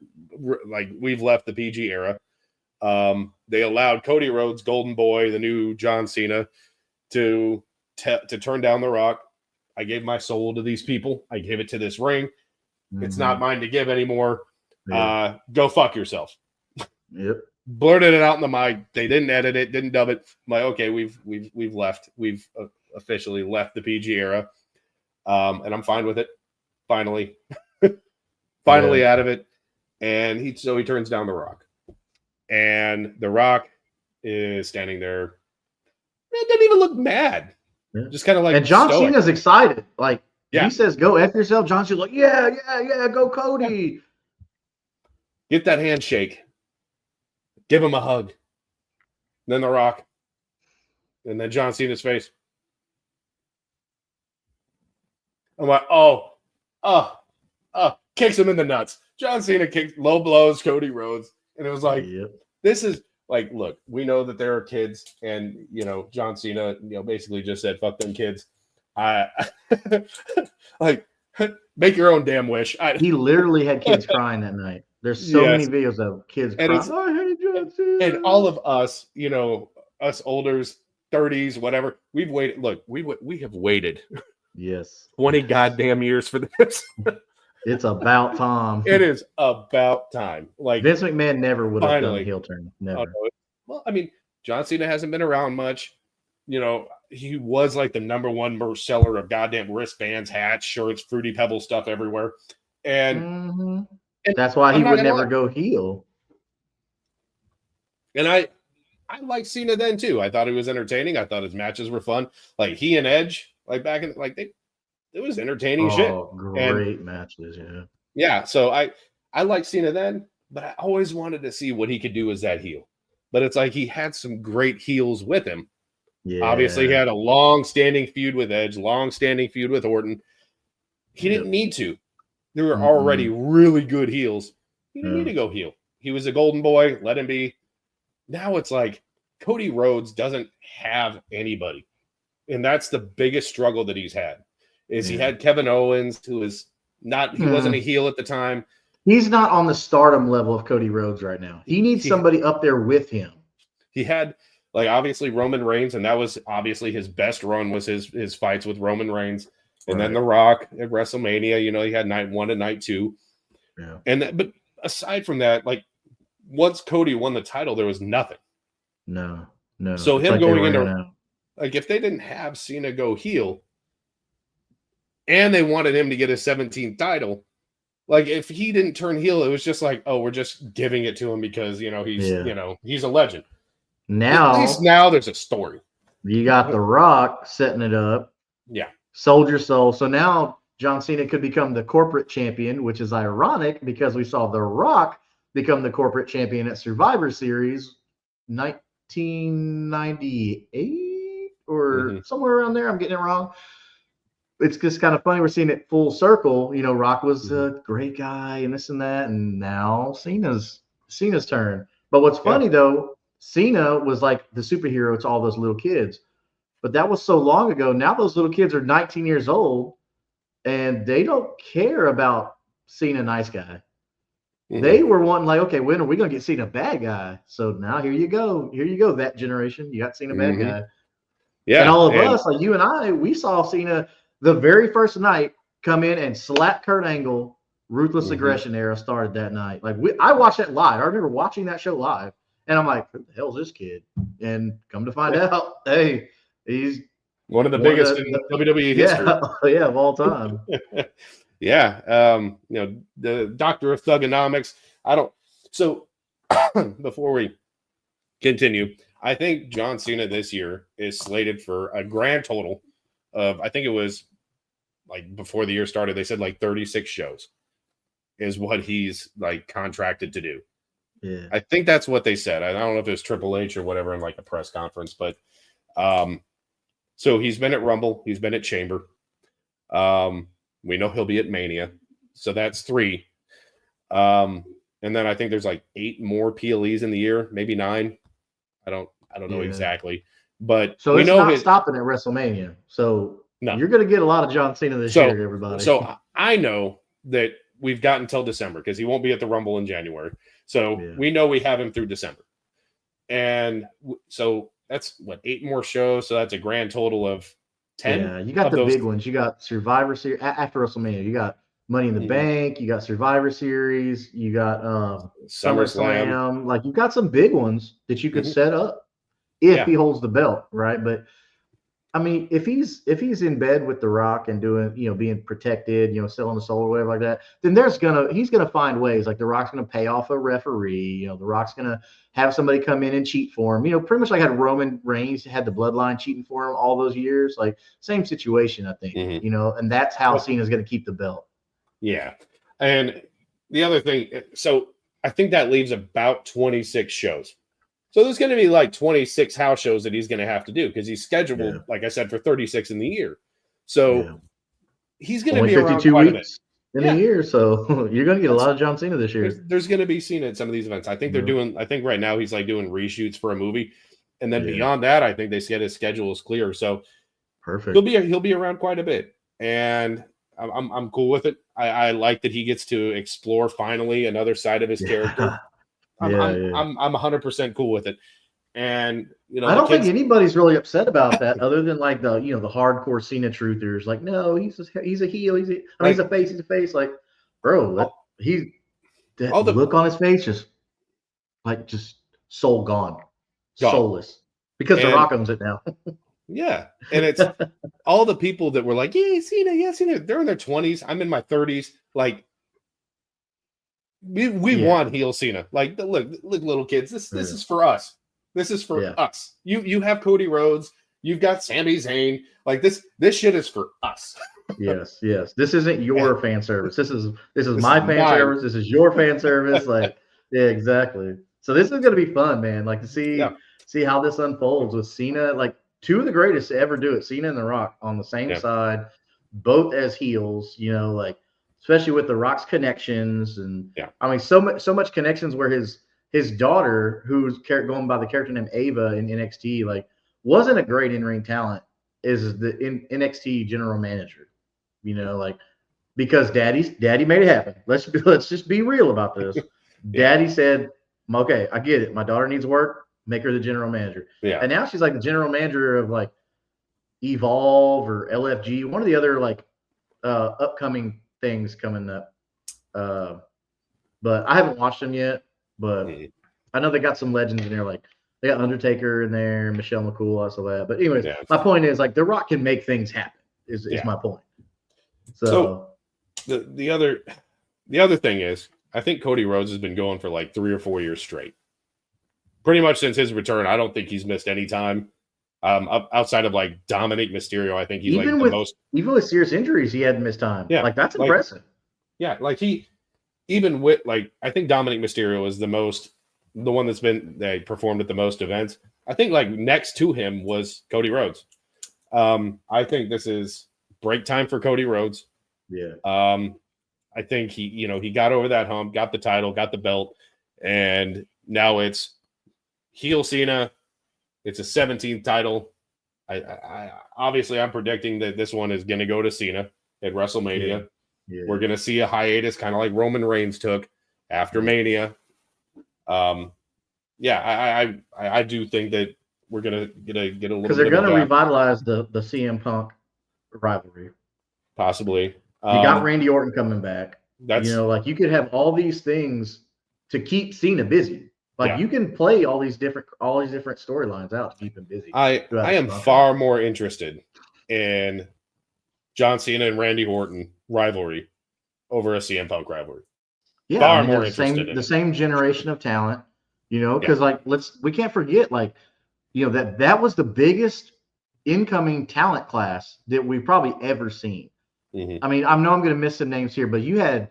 like we've left the PG era. They allowed Cody Rhodes, Golden Boy, the new John Cena, to turn down The Rock. I gave my soul to these people. I gave it to this ring. It's not mine to give anymore. Go fuck yourself. Yep. Blurted it out in the mic. They didn't edit it, didn't dub it. I'm like, okay, we've left. We've officially left the PG era, and I'm fine with it. Finally out of it. And he turns down The Rock, and The Rock is standing there. It didn't even look mad. Yeah. Just kind of like. And John Cena's excited. Like. Yeah. He says, go F yourself. John Cena's like, yeah, go Cody. Get that handshake. Give him a hug. Then The Rock. And then John Cena's face. I'm like, kicks him in the nuts. John Cena kicks low blows Cody Rhodes. And it was like, This is like, look, we know that there are kids. And, John Cena, basically just said, fuck them kids. Like make your own damn wish. He literally had kids crying that night. There's so many videos of kids crying. I hate John Cena. And all of us, us olders, 30s, whatever, we've waited. Look, we have waited. Yes. 20 goddamn years for this. It's about time. It is about time. Like Vince McMahon never would have done a heel turn. Never. Well, I mean, John Cena hasn't been around much. He was like the number one seller of goddamn wristbands, hats, shirts, Fruity Pebble stuff everywhere. And that's why he would never go heel. And I liked Cena then too. I thought he was entertaining. I thought his matches were fun. Like he and Edge, like back in it was entertaining shit. Great matches, yeah. Yeah. So I liked Cena then, but I always wanted to see what he could do as that heel. But it's like he had some great heels with him. Yeah. Obviously, he had a long-standing feud with Edge, long-standing feud with Orton. He didn't need to. There were already really good heels. He didn't need to go heel. He was a golden boy. Let him be. Now it's like Cody Rhodes doesn't have anybody. And that's the biggest struggle that he's had. Is he had Kevin Owens, who was not – he wasn't a heel at the time. He's not on the stardom level of Cody Rhodes right now. He needs somebody up there with him. He had – like obviously Roman Reigns, and that was obviously his best run was his fights with Roman Reigns, and then The Rock at WrestleMania. He had night 1 and night 2, but aside from that, like once Cody won the title, there was nothing. No. So him going into like if they didn't have Cena go heel, and they wanted him to get his 17th title, like if he didn't turn heel, it was just like, oh, we're just giving it to him because he's a legend. Now, at least now there's a story. You got The Rock setting it up. Yeah. Sold your soul. So now John Cena could become the corporate champion, which is ironic because we saw The Rock become the corporate champion at Survivor Series 1998 or somewhere around there. I'm getting it wrong. It's just kind of funny. We're seeing it full circle. Rock was a great guy and this and that. And now Cena's turn. But what's funny though, Cena was like the superhero to all those little kids, but that was so long ago. Now those little kids are 19 years old and they don't care about Cena nice guy. They were wanting like, okay, when are we going to get Cena bad guy? So now here you go. That generation, you got Cena bad guy. Yeah. And all of us, like you and I, we saw Cena the very first night come in and slap Kurt Angle. Ruthless Aggression era started that night. Like I watched that live. I remember watching that show live. And I'm like, who the hell's this kid? And come to find out, hey, he's one of the biggest in WWE history. Yeah, of all time. The doctor of thugonomics. So before we continue, I think John Cena this year is slated for a grand total of, I think it was like before the year started, they said like 36 shows is what he's like contracted to do. Yeah. I think that's what they said. I don't know if it was Triple H or whatever in like a press conference, but so he's been at Rumble, he's been at Chamber. We know he'll be at Mania, so that's 3. And then I think there's like 8 more PLEs in the year, maybe 9. I don't know exactly, but so we it's know not stopping at WrestleMania. So no. You're going to get a lot of John Cena this year, everybody. So I know that we've got until December because he won't be at the Rumble in January. So we know we have him through December. And so that's 8 more shows. So that's a grand total of 10. Yeah, you got the big ones. You got Survivor Series after WrestleMania. You got Money in the Bank. You got Survivor Series. You got SummerSlam. Like, you got some big ones that you could set up if he holds the belt, right? But I mean, if he's in bed with The Rock and doing, being protected, selling the soul or whatever like that, then he's gonna find ways. Like, The Rock's gonna pay off a referee. The Rock's gonna have somebody come in and cheat for him. Pretty much like had Roman Reigns had the bloodline cheating for him all those years. Like, same situation, I think. And that's how Cena's gonna keep the belt. Yeah, and the other thing, so I think that leaves about 26 shows. So there's going to be like 26 house shows that he's going to have to do because he's scheduled, like I said, for 36 in the year. So he's going to be around 52 quite weeks a bit in a year. So you're going to get a lot of John Cena this year. There's going to be Cena at some of these events. I think they're doing. I think right now he's like doing reshoots for a movie, and then beyond that, I think they said his schedule is clear. So perfect. He'll be around quite a bit, and I'm cool with it. I like that he gets to explore finally another side of his character. I'm 100% cool with it, and I don't think anybody's really upset about that, other than like the the hardcore Cena truthers. Like, no, he's a heel. He's a face. He's a face. Like, bro, look on his face, just soul gone, soulless, because The Rock owns it now. Yeah, and it's all the people that were like, yeah, Cena. They're in their 20s. I'm in my 30s. Like, we want heel Cena. Like, look, little kids. This is for us. This is for us. You have Cody Rhodes. You've got Sami Zayn. Like, this shit is for us. Yes. This isn't your fan service. This is my fan service. This is your fan service. Like, yeah, exactly. So this is gonna be fun, man. Like, to see how this unfolds with Cena. Like, 2 of the greatest to ever do it, Cena and The Rock, on the same side, both as heels. Like, especially with The Rock's connections, and I mean, so much connections where his daughter, who's going by the character named Ava in NXT, like, wasn't a great in-ring talent, is the NXT general manager. Like, because Daddy made it happen. Let's just be real about this. Daddy said, "Okay, I get it. My daughter needs work. Make her the general manager." Yeah. And now she's like the general manager of like Evolve or LFG, one of the other like upcoming things coming up. But I haven't watched them yet. But I know they got some legends in there. Like, they got Undertaker in there, Michelle McCool, also that. But anyways, my point is, like, The Rock can make things happen. Is my point. So the other thing is, I think Cody Rhodes has been going for like 3 or 4 years straight. Pretty much since his return, I don't think he's missed any time. Outside of like Dominic Mysterio, I think he's even like the most. Even with serious injuries, he hadn't missed time. Yeah, like, that's impressive. Yeah, like even with, like, I think Dominic Mysterio is the one that performed at the most events. I think like next to him was Cody Rhodes. I think this is break time for Cody Rhodes. Yeah. I think he got over that hump, got the title, got the belt, and now it's heel Cena. It's a 17th title. I obviously I'm predicting that this one is going to go to Cena at WrestleMania. Yeah. We're going to see a hiatus, kind of like Roman Reigns took after Mania. I do think that we're going to get a little bit, because they're going to revitalize the CM Punk rivalry. Possibly. You got Randy Orton coming back. Like, you could have all these things to keep Cena busy. Like, you can play all these different storylines out to keep him busy. I am far more interested in John Cena and Randy Orton rivalry over a CM Punk rivalry. Yeah, far more interested. The same generation of talent, because we can't forget, like, that was the biggest incoming talent class that we've probably ever seen. I mean, I know I'm going to miss some names here, but you had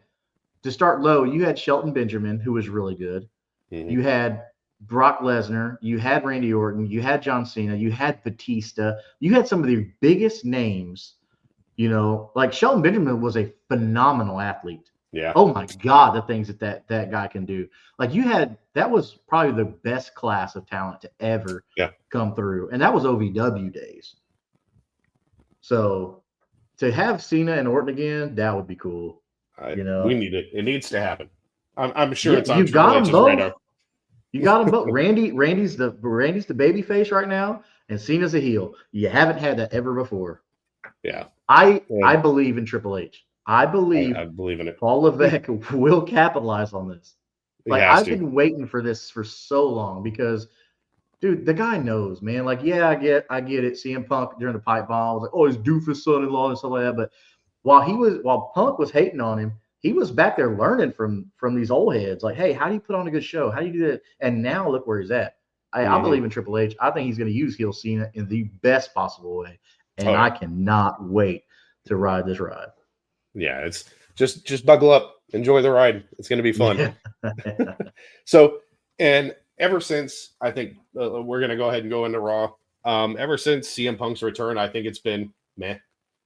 to start low. You had Shelton Benjamin, who was really good. You had Brock Lesnar. You had Randy Orton. You had John Cena. You had Batista. You had some of the biggest names. Like Shelton Benjamin was a phenomenal athlete. Yeah. Oh my God, the things that guy can do. Like that was probably the best class of talent to ever come through, and that was OVW days. So to have Cena and Orton again, that would be cool. We need it. It needs to happen. I'm sure it's on you Triple got them H's both. radar. You got them both. Randy's the baby face right now, and Cena's a heel. You haven't had that ever before. Yeah. I believe in Triple H. I believe in it. Paul Levesque will capitalize on this. Like I've been waiting for this for so long because, dude, the guy knows, man. Like, yeah, I get it. CM Punk during the pipe bomb was like, oh, his doofus son-in-law and stuff like that. But while Punk was hating on him, he was back there learning from these old heads. Like, hey, how do you put on a good show? How do you do that? And now look where he's at. I believe in Triple H. I think he's going to use heel Cena in the best possible way, and I cannot wait to ride this ride. Yeah, it's just buckle up, enjoy the ride. It's going to be fun. Yeah. So, and ever since I think we're going to go ahead and go into Raw. Ever since CM Punk's return, I think it's been meh.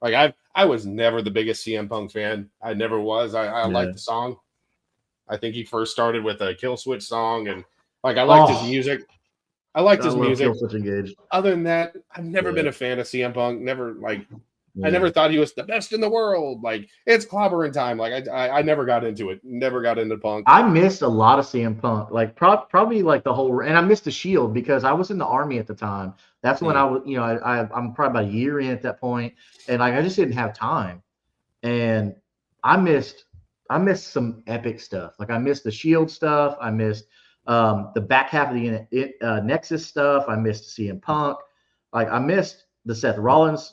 Like I was never the biggest CM Punk fan. I never was. I liked the song. I think he first started with a Kill Switch song, and like I liked his music. I liked his music. Kill Switch Engage. Other than that, I've never been a fan of CM Punk. Never I never thought he was the best in the world. Like, it's clobbering time. Like, I never got into it. Never got into Punk. I missed a lot of CM Punk. Like, probably like the whole – and I missed the Shield because I was in the Army at the time. That's when I was – I'm probably about a year in at that point. And, like, I just didn't have time. And I missed some epic stuff. Like, I missed the Shield stuff. I missed the back half of the Nexus stuff. I missed CM Punk. Like, I missed the Seth Rollins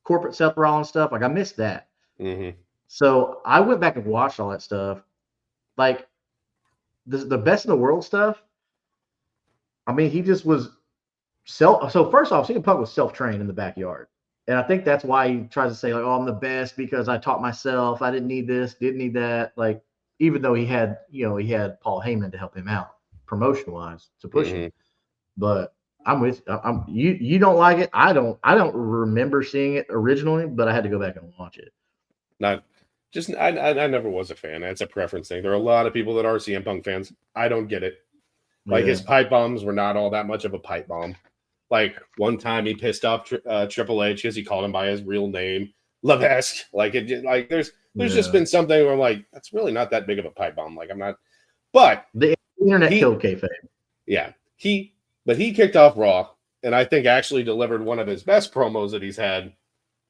corporate Seth Rollins stuff. Like I missed that. So I went back and watched all that stuff. Like the best in the world stuff. I mean, he just was so first off, CM Punk was self-trained in the backyard. And I think that's why he tries to say, like, oh, I'm the best because I taught myself. I didn't need this, didn't need that. Like, even though he had Paul Heyman to help him out promotion-wise to push him. But I'm with you don't like it. I don't remember seeing it originally, but I had to go back and watch it. I never was a fan. That's a preference thing. There are a lot of people that are CM Punk fans. I don't get it. Like his pipe bombs were not all that much of a pipe bomb. Like one time he pissed off Triple H because he called him by his real name, Levesque. Like there's just been something where I'm like, that's really not that big of a pipe bomb. Like I'm not, but the internet killed kayfabe. Yeah, But he kicked off Raw, and I think actually delivered one of his best promos that he's had,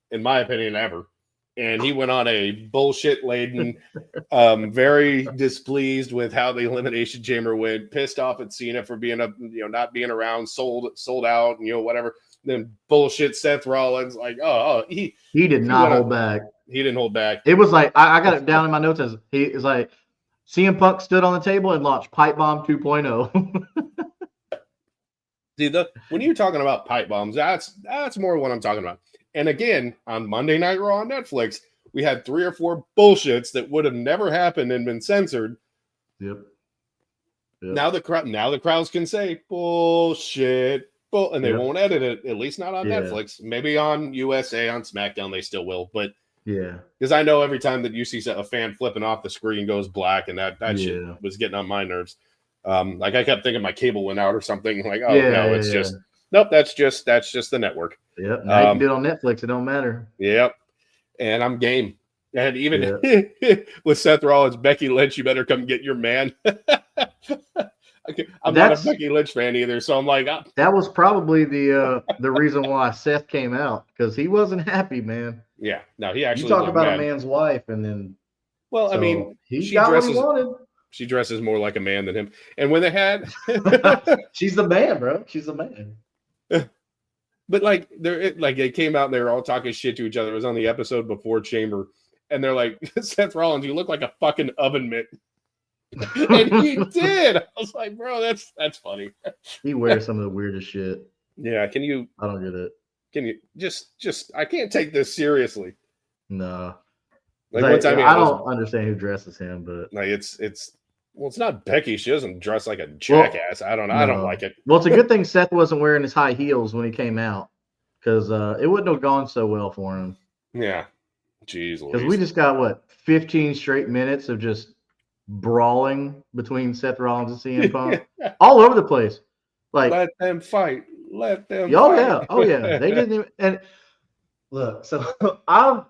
in my opinion, ever. And he went on a bullshit-laden, very displeased with how the Elimination Chamber went, pissed off at Cena for being not being around, sold out, and whatever. Then bullshit Seth Rollins, like he did not hold back. He didn't hold back. It was like I got it down in my notes as he is like CM Punk stood on the table and launched Pipe Bomb 2.0. See, when you're talking about pipe bombs, that's more what I'm talking about. And again, on Monday Night Raw on Netflix, we had 3 or 4 bullshits that would have never happened and been censored. Yep. Now the crowds can say bullshit, and they won't edit it. At least not on Netflix. Maybe on USA on SmackDown they still will, but because I know every time that you see a fan flipping off the screen goes black, and that shit was getting on my nerves. Like I kept thinking my cable went out or something. Like, nope, that's just the network. Yep. Now you can do it on Netflix. It don't matter. Yep. And I'm game. And even with Seth Rollins, Becky Lynch, you better come get your man. I'm not a Becky Lynch fan either, so I'm like, that was probably the reason why Seth came out, because he wasn't happy, man. Yeah. No, he actually. You talk about a man's wife, and then. Well, I mean, he got what he wanted. She dresses more like a man than him. And when they had she's the man, bro. She's the man. But they came out and they were all talking shit to each other. It was on the episode before Chamber. And they're like, Seth Rollins, you look like a fucking oven mitt. And he did. I was like, bro, that's funny. He wears some of the weirdest shit. Yeah, I don't get it. Can you just I can't take this seriously. No. Like one time, I don't understand who dresses him, but like it's not Becky. She doesn't dress like a jackass. I don't like it. Well, it's a good thing Seth wasn't wearing his high heels when he came out, because it wouldn't have gone so well for him. Yeah. Jeez, because we just got 15 straight minutes of just brawling between Seth Rollins and CM Punk all over the place. Like, let them fight. Let them. Oh fight. yeah, they didn't even. And look, so I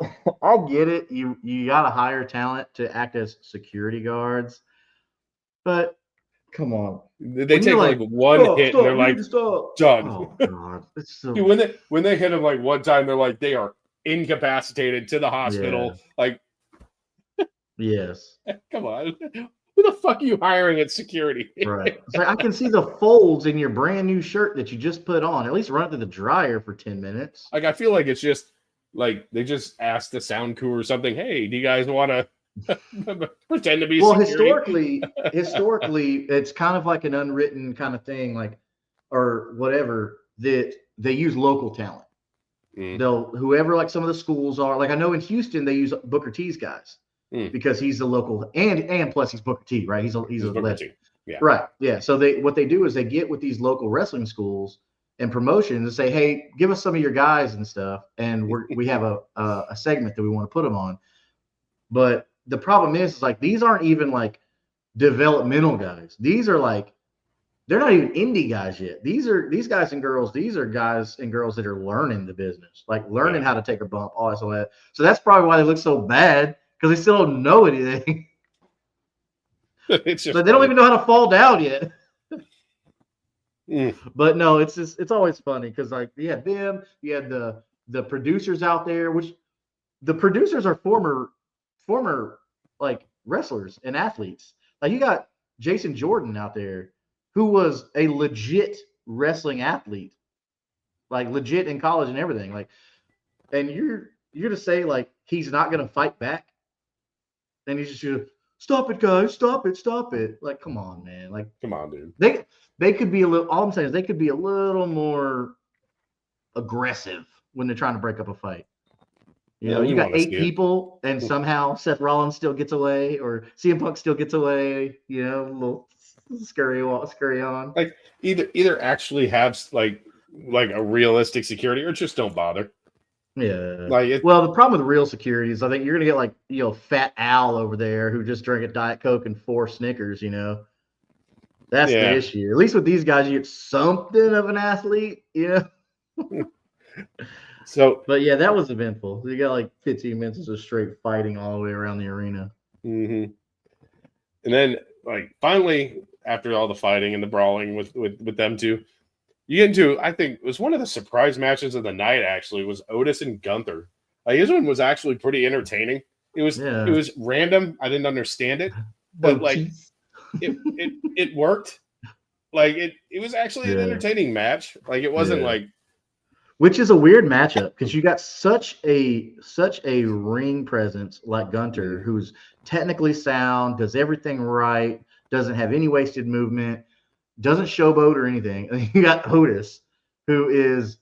get it. You got to hire talent to act as security guards, but come on. They take like one hit and they're like done. Oh god, it's so... when they hit him like one time, they're like they are incapacitated to the hospital. Like, yes, come on. Who the fuck are you hiring at security? Right. It's like, I can see the folds in your brand new shirt that you just put on. At least run it through the dryer for 10 minutes. Like, I feel like it's just like they just asked the sound crew or something. Hey, do you guys want to pretend to be? Well, security? historically, it's kind of like an unwritten kind of thing, like or whatever, that they use local talent. Whoever, like some of the schools are. Like I know in Houston they use Booker T's guys. Because he's the local and plus he's Booker T, right? He's a legend. Yeah. Right. Yeah. So what they do is they get with these local wrestling schools and promotions and say, hey, give us some of your guys and stuff, and we have a segment that we want to put them on. But the problem is like these aren't even like developmental guys. These are like they're not even indie guys yet. These guys and girls. These are guys and girls that are learning the business, like learning how to take a bump, all that. So that's probably why they look so bad. Because they still don't know anything. It's just but they don't even know how to fall down yet. But no, it's always funny because like you had them, you had the producers out there, which the producers are former like wrestlers and athletes. Like you got Jason Jordan out there, who was a legit wrestling athlete, like legit in college and everything. Like, and you're to say like he's not gonna fight back. And he's just gonna stop it, guys, stop it. Like, come on, man. Like, come on, dude. They could be a little. All I'm saying is they could be a little more aggressive when they're trying to break up a fight. You know, you got 8 people, and somehow Seth Rollins still gets away, or CM Punk still gets away. You know, a little scurry on. Like either actually have like a realistic security, or just don't bother. Yeah. Well, the problem with real security is I think you're gonna get like Fat Al over there who just drank a Diet Coke and 4 Snickers. You know, that's the issue. At least with these guys, you get something of an athlete. You know. So, but yeah, that was eventful. You got like 15 minutes of straight fighting all the way around the arena. And then, like, finally, after all the fighting and the brawling with them two, you get into, I think, it was one of the surprise matches of the night. Actually, was Otis and Gunther. His one was actually pretty entertaining. It was random. I didn't understand it, but like, it worked. Like it was actually an entertaining match. Like it wasn't like. Which is a weird matchup because you got such a ring presence like Gunther, who's technically sound, does everything right, doesn't have any wasted movement, doesn't showboat or anything. And you got Otis, who is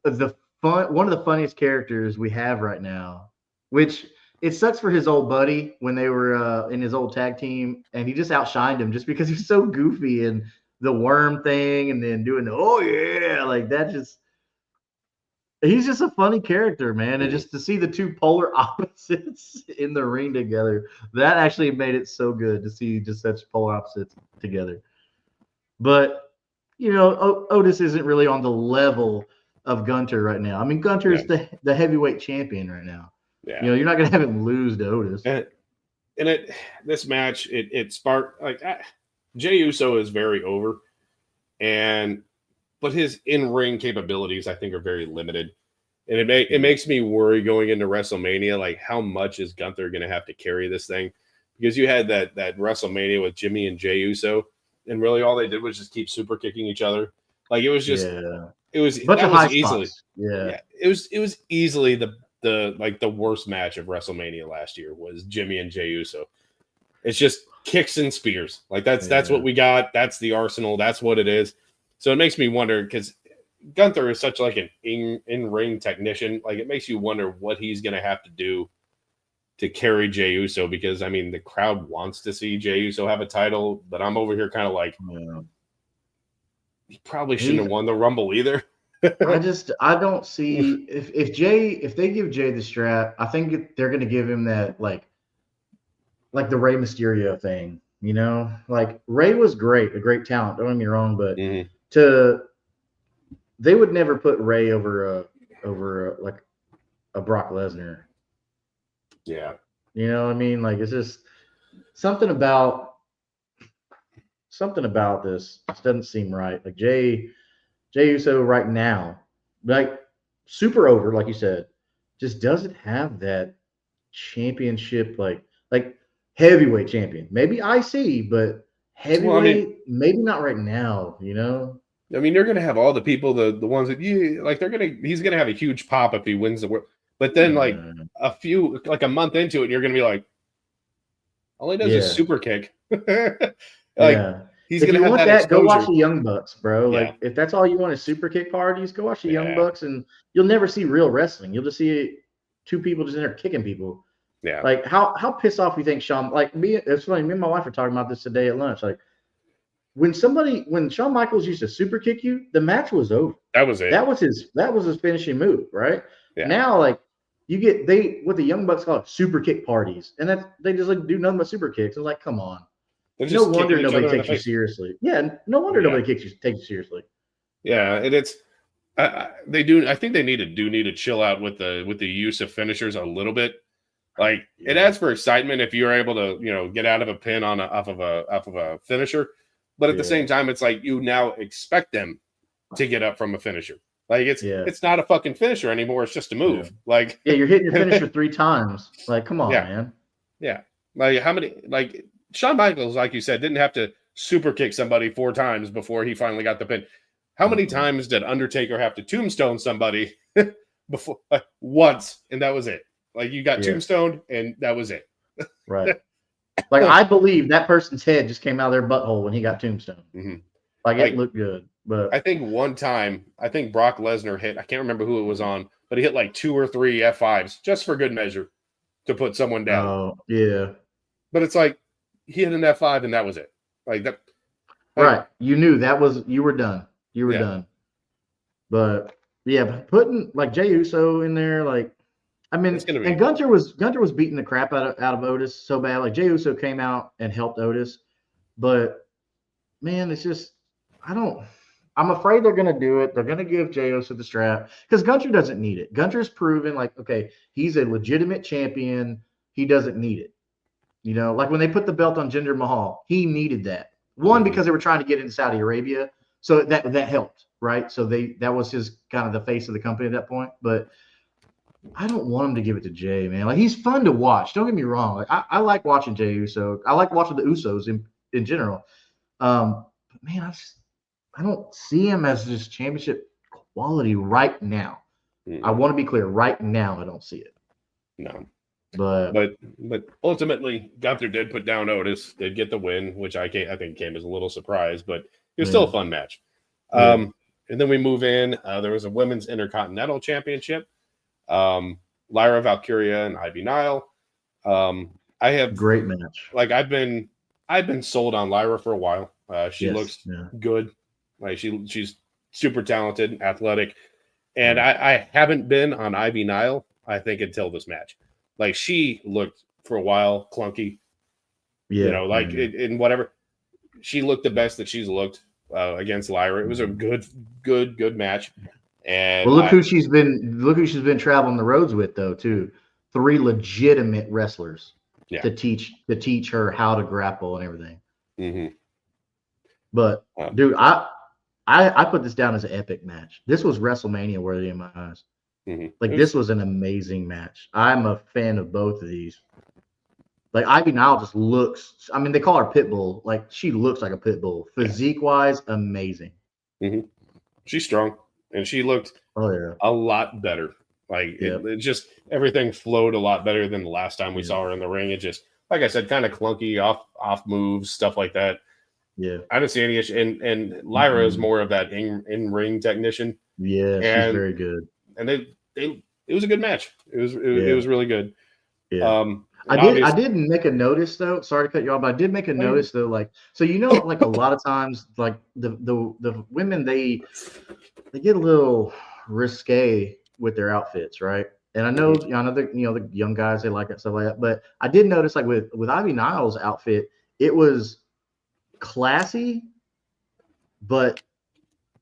one of the funniest characters we have right now. Which it sucks for his old buddy when they were in his old tag team, and he just outshined him just because he's so goofy and the worm thing, and then doing like that just. He's just a funny character, man. And just to see the two polar opposites in the ring together, that actually made it so good to see just such polar opposites together. But, Otis isn't really on the level of Gunther right now. I mean, Gunther is the heavyweight champion right now. Yeah. You're not going to have him lose to Otis. And this match, it sparked, like, Jey Uso is very over. But his in-ring capabilities, I think, are very limited. And it makes me worry going into WrestleMania, like how much is Gunther going to have to carry this thing? Because you had that WrestleMania with Jimmy and Jey Uso, and really all they did was just keep super kicking each other. Like it was just it was easily it was easily the worst match of WrestleMania last year was Jimmy and Jey Uso. It's just kicks and spears. Like that's what we got. That's the arsenal. That's what it is. So it makes me wonder because Gunther is such like an in-ring technician. Like, it makes you wonder what he's going to have to do to carry Jey Uso, because I mean the crowd wants to see Jey Uso have a title, but I'm over here kind of like, he probably shouldn't have won the Rumble either. I don't see if they give Jey the strap, I think they're gonna give him that like the Rey Mysterio thing, you know? Like Rey was great, a great talent, don't get me wrong, but they would never put Rey over like a Brock Lesnar. Yeah. You know what I mean? Like, it's just something about this just doesn't seem right. Like Jey Uso right now, like super over, like you said, just doesn't have that championship, like heavyweight champion. Maybe IC, but heavyweight, maybe not right now, you know? I mean, you're going to have all the people, the ones that you like, he's going to have a huge pop if he wins the world. But then, like, a month into it, you're going to be like, all he does is super kick. He's going to have that exposure. Go watch the Young Bucks, bro. Like, if that's all you want is super kick parties, go watch the Young Bucks, and you'll never see real wrestling. You'll just see two people just in there kicking people. Yeah. Like, how pissed off you think Shawn? Like it's funny. Me and my wife were talking about this today at lunch. Like, when Shawn Michaels used to super kick you, the match was over. That was it. That was his finishing move, right? Yeah. Now, like, what the Young Bucks call it super kick parties, and they just like do nothing but super kicks. It's like, come on. No wonder nobody takes you seriously. Yeah, no wonder nobody takes you seriously. Yeah, and it's they do. I think they need to chill out with the use of finishers a little bit. Like, it adds for excitement if you're able to get out of a pin off of a finisher, but at the same time, it's like you now expect them to get up from a finisher. Like, it's not a fucking finisher anymore. It's just a move. Yeah. Like, you're hitting your finisher 3 times. Like, come on, man. Yeah. Like, how many? Like, Shawn Michaels, like you said, didn't have to super kick somebody 4 times before he finally got the pin. How many times did Undertaker have to tombstone somebody before? Once, and that was it. Like, you got tombstoned, and that was it. Right. Like, I believe that person's head just came out of their butthole when he got tombstoned. Mm-hmm. Like, it looked good. But I think one time, Brock Lesnar hit, I can't remember who it was on, but he hit like 2 or 3 F5s just for good measure to put someone down. Oh, yeah. But it's like, he hit an F5 and that was it. Like that. Right. You knew you were done. You were done. But putting like Jey Uso in there, like, I mean, and Gunther was beating the crap out of Otis so bad. Like, Jey Uso came out and helped Otis, but man, it's just I'm afraid they're gonna do it. They're gonna give Jey Uso the strap because Gunther doesn't need it. Gunther's proven, like, okay, he's a legitimate champion. He doesn't need it. You know, like when they put the belt on Jinder Mahal, he needed that. One, because they were trying to get into Saudi Arabia, so that helped, right? So that was his kind of the face of the company at that point. But I don't want him to give it to Jey, man. Like, he's fun to watch. Don't get me wrong. Like, I like watching Jey Uso. I like watching the Usos in general. But man, I don't see him as this championship quality right now. I want to be clear. Right now, I don't see it. No. But ultimately, Gunther did put down Otis, did get the win, which I think came as a little surprise, but it was still a fun match. And then we move in. There was a women's Intercontinental Championship. Lyra Valkyria and Ivy Nile. I have great match. Like, I've been sold on Lyra for a while. She looks good. Like, she's super talented, athletic, and I haven't been on Ivy Nile, I think, until this match. Like, she looked for a while clunky. In whatever. She looked the best that she's looked against Lyra. It was a good match. And look who she's been traveling the roads with, though, too. 3 legitimate wrestlers to teach her how to grapple and everything. Mm-hmm. But dude, I put this down as an epic match. This was WrestleMania worthy in my eyes. Mm-hmm. Like, this was an amazing match. I'm a fan of both of these. Like, Ivy Nile just looks, I mean, they call her Pitbull. Like, she looks like a Pitbull. Physique-wise, amazing. Mm-hmm. She's strong, and she looked a lot better. Like, it just, everything flowed a lot better than the last time we saw her in the ring. It just, like I said, kind of clunky, off moves, stuff like that. Yeah. I didn't see any issue. And Lyra is more of that in-ring technician. Yeah, she's and very good. it was a good match. It was really good. Yeah. I And did make a notice though. Sorry to cut you off, but I did make a notice though. Like, so like a lot of times, like the women they get a little risque with their outfits, right? And I know the young guys they like it stuff like that. But I did notice like with Ivy Niles' outfit, it was classy, but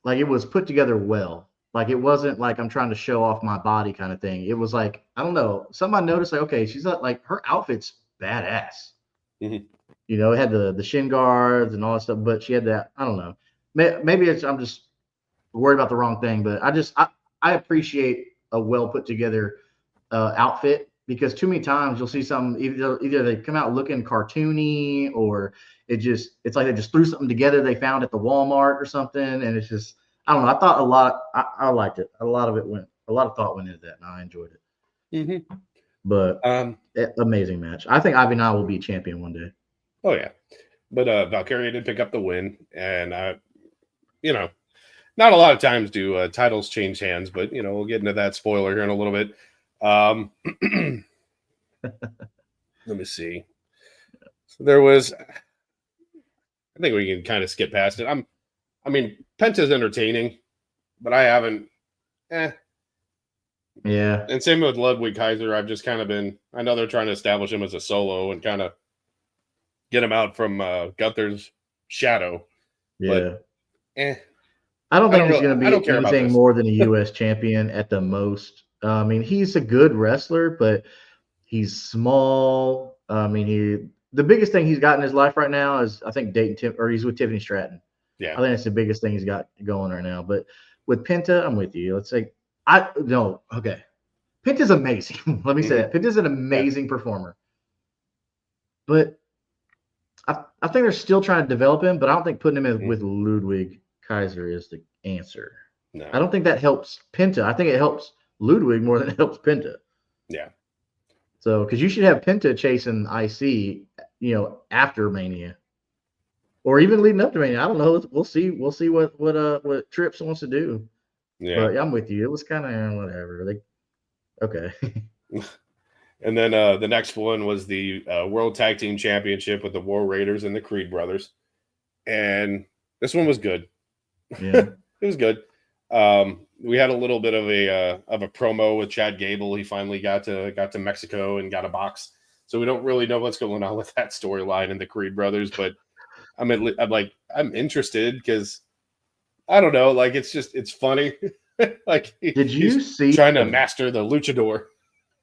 like it was put together well. Like it wasn't like I'm trying to show off my body kind of thing. It was like I don't know. Somebody noticed like okay, she's not like her outfit's badass. Mhm. It had the shin guards and all that stuff, but she had that. I don't know. Maybe I'm just worried about the wrong thing, but I appreciate a well put together outfit because too many times you'll see some either they come out looking cartoony or it's like they just threw something together they found at the Walmart or something, and it's just I don't know. I thought I liked it. A lot of thought went into that, and I enjoyed it. Mm-hmm. But amazing match. I think Ivy Nile will be champion one day. Oh yeah, but Valkyria did pick up the win, and not a lot of times do titles change hands, but we'll get into that spoiler here in a little bit. Let me see. So there was, I think we can kind of skip past it. I mean, Penta's entertaining, but I haven't. Yeah. And same with Ludwig Kaiser. I've just kind of been. I know they're trying to establish him as a solo and kind of get him out from Gunther's shadow. Yeah. But I don't think he's going to I don't be care about anything this. more than a U.S. champion at the most. I mean, he's a good wrestler, but he's small. I mean, the biggest thing he's got in his life right now is I think he's with Tiffany Stratton. Yeah, I think that's the biggest thing he's got going right now. But with Penta, I'm with you. Let's say okay. Penta's amazing. Let me say that. Penta's an amazing performer. But I think they're still trying to develop him, but I don't think putting him with Ludwig Kaiser is the answer. No. I don't think that helps Penta. I think it helps Ludwig more than it helps Penta. Yeah. So, because you should have Penta chasing IC, after Mania, or even leading up to Mania. I don't know. We'll see. We'll see what Trips wants to do. Yeah. But I'm with you. It was kind of whatever. Okay. And then the next one was the World Tag Team Championship with the War Raiders and the Creed Brothers, and this one was good. Yeah, it was good. We had a little bit of a promo with Chad Gable. He finally got to Mexico and got a box, so we don't really know what's going on with that storyline in the Creed Brothers. But I'm interested because I don't know, like it's funny. Like did you see trying to master the luchador?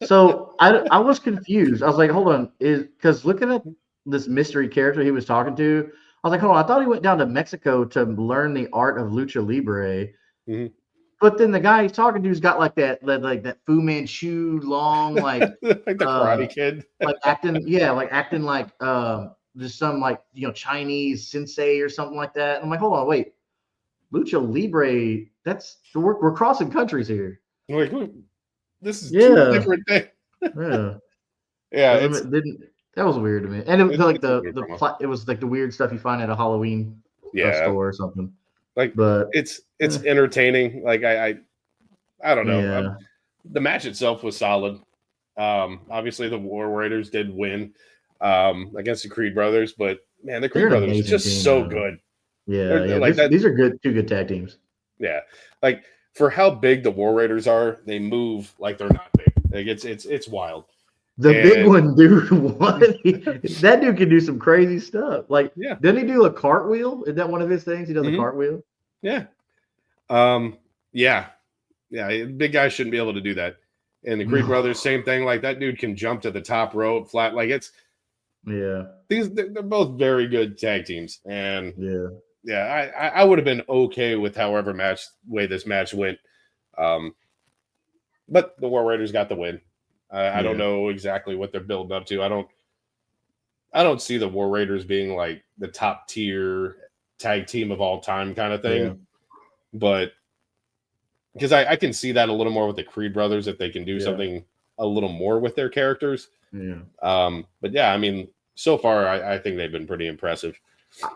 So I was confused. I was like, hold on, because looking at this mystery character he was talking to, I was like, hold on, I thought he went down to Mexico to learn the art of lucha libre. Mm-hmm. But then the guy he's talking to has got like that Fu Manchu long like like the Karate Kid, like acting like just some like Chinese sensei or something like that. And I'm like, hold on, wait, lucha libre? We're crossing countries here. Like, this is two different things. Yeah, that was weird to me. And it was like it was like the weird stuff you find at a Halloween store or something. But it's entertaining. Like I don't know. Yeah. The match itself was solid. Obviously the War Raiders did win against the Creed Brothers, but man, the Creed Brothers are just so good. Yeah, like these are two good tag teams. Yeah, like for how big the War Raiders are, they move like they're not big. Like it's wild. The big one, dude. What? That dude can do some crazy stuff. Like, didn't he do a cartwheel? Is that one of his things? He does a cartwheel. Yeah. Yeah. Big guys shouldn't be able to do that. And the Creed Brothers, same thing. Like that dude can jump to the top rope flat. Like they're both very good tag teams. And I would have been okay with however way this match went. But the War Raiders got the win. I don't know exactly what they're building up to. I don't see the War Raiders being like the top tier tag team of all time kind of thing. But because I can see that a little more with the Creed Brothers if they can do something a little more with their characters. But yeah, I mean, so far I think they've been pretty impressive.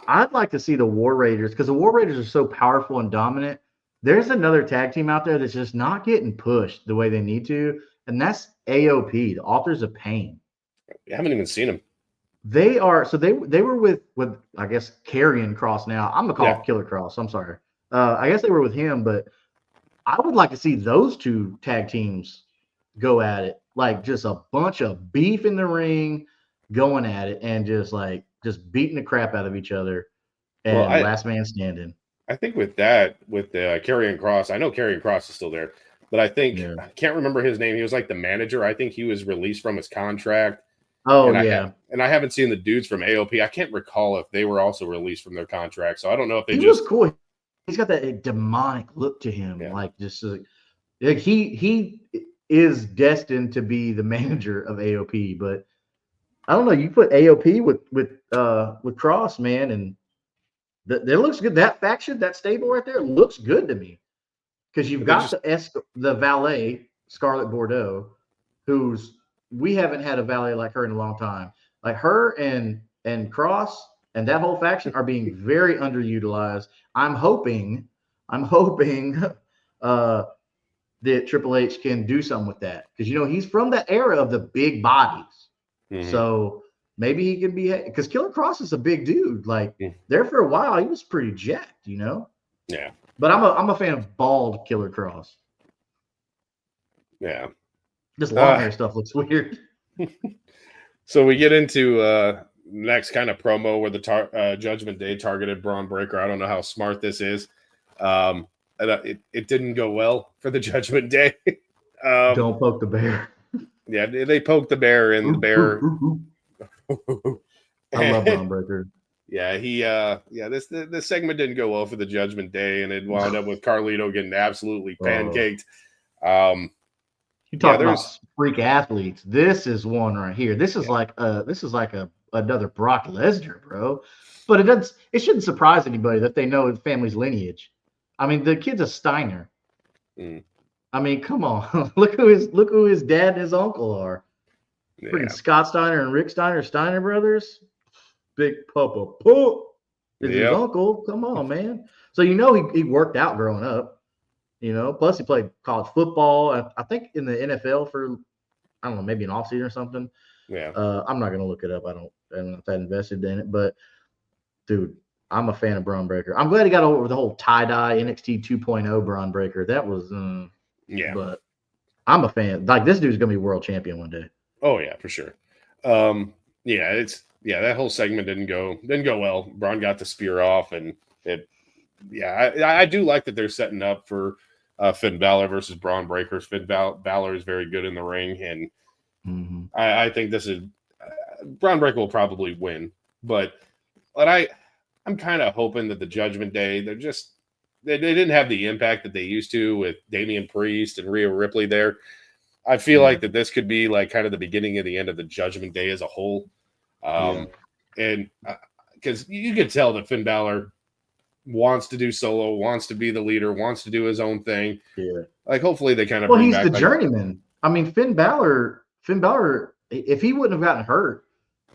I'd like to see the War Raiders because the War Raiders are so powerful and dominant. There's another tag team out there that's just not getting pushed the way they need to, and that's AOP, the Authors of Pain. I haven't even seen them. They are so they were with I guess Karrion Kross now. I'm gonna call him Killer Kross. I'm sorry. I guess they were with him, but I would like to see those two tag teams go at it, like just a bunch of beef in the ring, going at it, and just beating the crap out of each other, and last man standing. I think with Karrion Kross, I know Karrion Kross is still there, but I think I can't remember his name. He was like the manager. I think he was released from his contract. Oh, and I haven't seen the dudes from AOP. I can't recall if they were also released from their contract. So I don't know if he was cool. He's got that demonic look to him, like just like he is destined to be the manager of AOP. But I don't know. You put AOP with Kross, man, and that looks good. That faction, that stable right there, looks good to me because you've got the valet Scarlett Bordeaux, we haven't had a valet like her in a long time. Like her and Kross and that whole faction are being very underutilized. I'm hoping that Triple H can do something with that because he's from that era of the big bodies. Mm-hmm. So maybe he could be because Killer Kross is a big dude. Like there for a while, he was pretty jacked, Yeah. But I'm a fan of bald Killer Kross. Yeah. This long hair stuff looks weird. So we get into next kind of promo where the Judgment Day targeted Braun Breaker. I don't know how smart this is. It didn't go well for the Judgment Day. Don't poke the bear. Yeah, they poked the bear, and the bear. I love Braun Breaker. Yeah, this segment didn't go well for the Judgment Day, and it wound up with Carlito getting absolutely pancaked. You talk about freak athletes. This is one right here. This is like another Brock Lesnar, bro. But it shouldn't surprise anybody that they know his family's lineage. I mean, the kid's a Steiner. I mean, come on. look who his dad and his uncle are. Freaking Scott Steiner and Rick Steiner, Steiner brothers. Big Papa Poop is his uncle. Come on, man. So he worked out growing up. Plus he played college football. I think in the NFL for, I don't know, maybe an offseason or something. Yeah. I'm not gonna look it up. I'm not that invested in it, but dude, I'm a fan of Braun Breaker. I'm glad he got over the whole tie-dye NXT 2.0 Braun Breaker. That was but I'm a fan. Like this dude's gonna be world champion one day. Oh yeah, for sure. That whole segment didn't go well. Braun got the spear off, and I do like that they're setting up for Finn Balor versus Braun Breaker. Finn Balor is very good in the ring, and I think this is Braun Breaker will probably win. But I'm kind of hoping that the Judgment Day, they didn't have the impact that they used to with Damian Priest and Rhea Ripley there. I feel like that this could be like kind of the beginning of the end of the Judgment Day as a whole. And because you can tell that Finn Balor wants to do solo, wants to be the leader, wants to do his own thing. Yeah. Like hopefully they kind of he's the journeyman. I mean, Finn Balor, if he wouldn't have gotten hurt,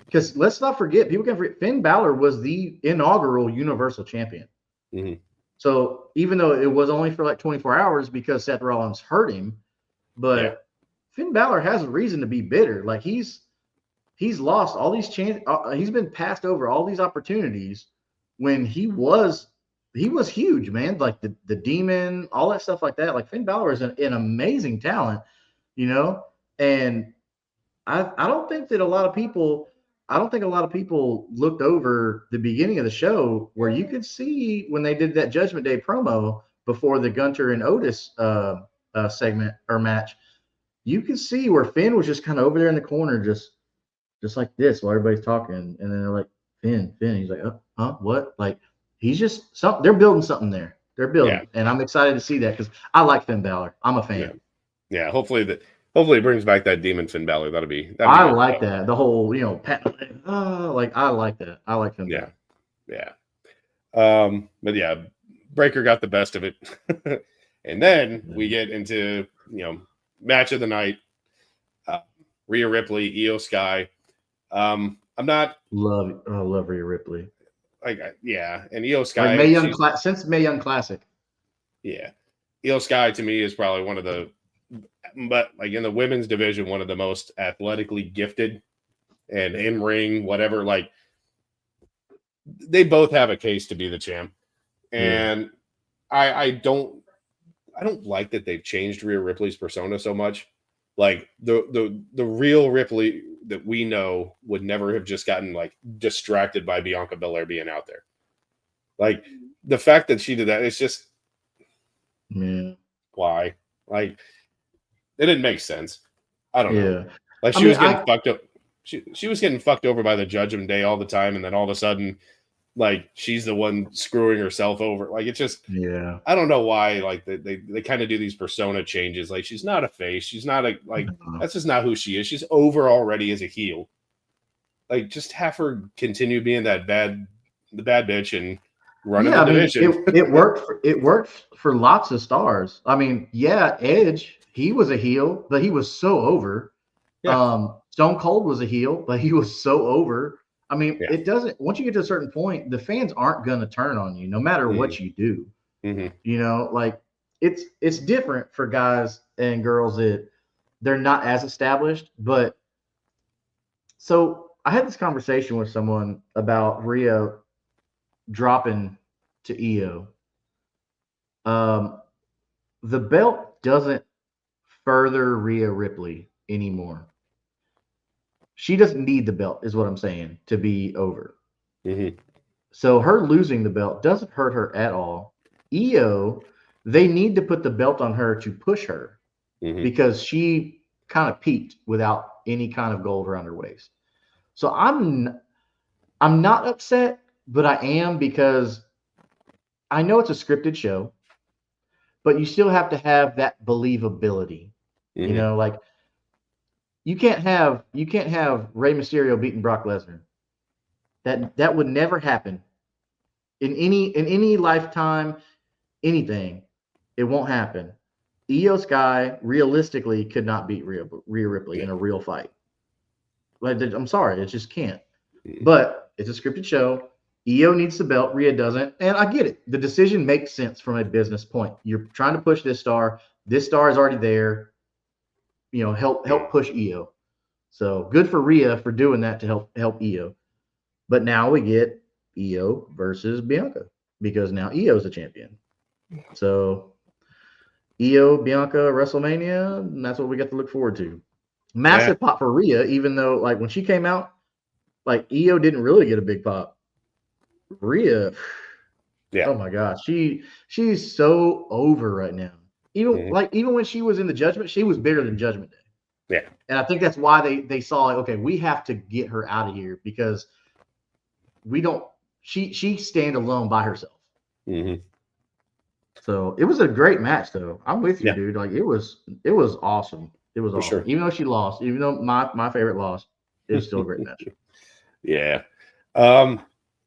because let's not forget, people can forget, Finn Balor was the inaugural Universal Champion. Mm-hmm. So even though it was only for like 24 hours because Seth Rollins hurt him, but Finn Balor has a reason to be bitter. Like he's lost all these chances. He's been passed over all these opportunities when he was huge, man. Like the Demon, all that stuff like that. Like Finn Balor is an amazing talent, and I don't think a lot of people looked over the beginning of the show where you could see when they did that Judgment Day promo before the Gunter and Otis segment or match. You could see where Finn was just kind of over there in the corner, just like this while everybody's talking, and then they're like, Finn. He's like, what? Like he's just something. They're building something there. They're building, and I'm excited to see that because I like Finn Balor. I'm a fan. Yeah. Hopefully it brings back that Demon Finn Balor. That'd be I like that. The whole, I like that. I like Finn Balor. Yeah. But yeah, Breaker got the best of it. And then we get into, match of the night. Rhea Ripley, Io Sky. I'm not love Rhea Ripley. And Io Sky like since Mae Young Classic. Yeah. Io Sky to me is probably one of the, but like in the women's division, one of the most athletically gifted and in ring, whatever. Like they both have a case to be the champ. And I don't like that they've changed Rhea Ripley's persona so much. Like the real Ripley that we know would never have just gotten like distracted by Bianca Belair being out there. Like the fact that she did that, it's just why? Like it didn't make sense. I don't know. Like she was getting fucked up. She was getting fucked over by the Judgment Day all the time, and then all of a sudden, like she's the one screwing herself over. Like it's just I don't know why. Like they kind of do these persona changes. Like she's not a face. She's not a like that's just not who she is. She's over already as a heel. Like just have her continue being the bad bitch and running the division. It worked. It worked for lots of stars. I mean, Edge, he was a heel, but he was so over. Yeah. Stone Cold was a heel, but he was so over. I mean, it doesn't. Once you get to a certain point, the fans aren't going to turn on you, no matter what you do. You know, like it's different for guys and girls that they're not as established. But so I had this conversation with someone about Rhea dropping to Io. The belt doesn't further Rhea Ripley anymore. She doesn't need the belt, is what I'm saying, to be over. So her losing the belt doesn't hurt her at all. Io, they need to put the belt on her to push her because she kind of peaked without any kind of gold around her waist. So I'm not upset, but I am because I know it's a scripted show, but you still have to have that believability. You know, like you can't have Rey Mysterio beating Brock Lesnar. That would never happen in any lifetime, anything. It won't happen. Io Sky realistically could not beat Rhea Ripley in a real fight. Like, I'm sorry, it just can't. But it's a scripted show. Io needs the belt, Rhea doesn't, and I get it. The decision makes sense from a business point. You're trying to push this star. This star is already there. You know, help push Io. So good for Rhea for doing that to help Io. But now we get Io versus Bianca because now Io is the champion. So Io, Bianca, WrestleMania, and that's what we got to look forward to. Massive pop for Rhea, even though like when she came out, like Io didn't really get a big pop. Rhea, oh my gosh, she's so over right now. Even when she was in the Judgment, she was bigger than Judgment Day. Yeah, and I think that's why they saw like, okay, we have to get her out of here because we don't. She stand alone by herself. So it was a great match, though. I'm with you, dude. Like it was awesome. It was awesome. Sure. Even though she lost, even though my favorite lost, it was still a great match.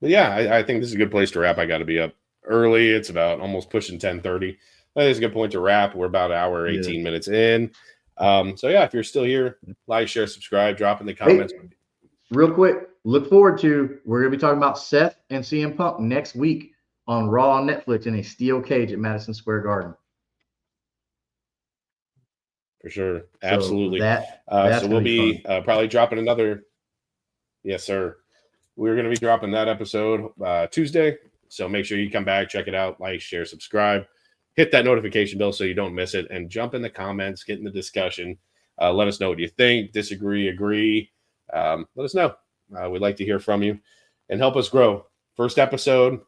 But yeah, I think this is a good place to wrap. I got to be up early. It's about almost pushing 10:30. I think it's a good point to wrap. We're about an hour, 18 minutes in. So yeah, if you're still here, like, share, subscribe, drop in the comments. Hey, real quick, we're going to be talking about Seth and CM Punk next week on Raw on Netflix in a steel cage at Madison Square Garden. For sure. Absolutely. So we'll be probably dropping another. Yes, sir. We're going to be dropping that episode Tuesday. So make sure you come back, check it out, like, share, subscribe, hit that notification bell so you don't miss it, and jump in the comments, get in the discussion. Let us know what you think, disagree, agree. Let us know. We'd like to hear from you and help us grow. First episode.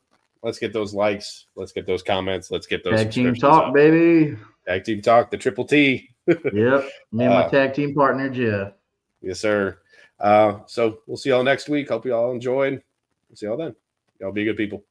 Let's get those likes. Let's get those comments. Let's get those tag team talk, up. Baby. Tag team talk, the Triple T. Yep. Me and my tag team partner, Jeff. Yes, sir. So we'll see y'all next week. Hope you all enjoyed. We'll see y'all then. Y'all be good people.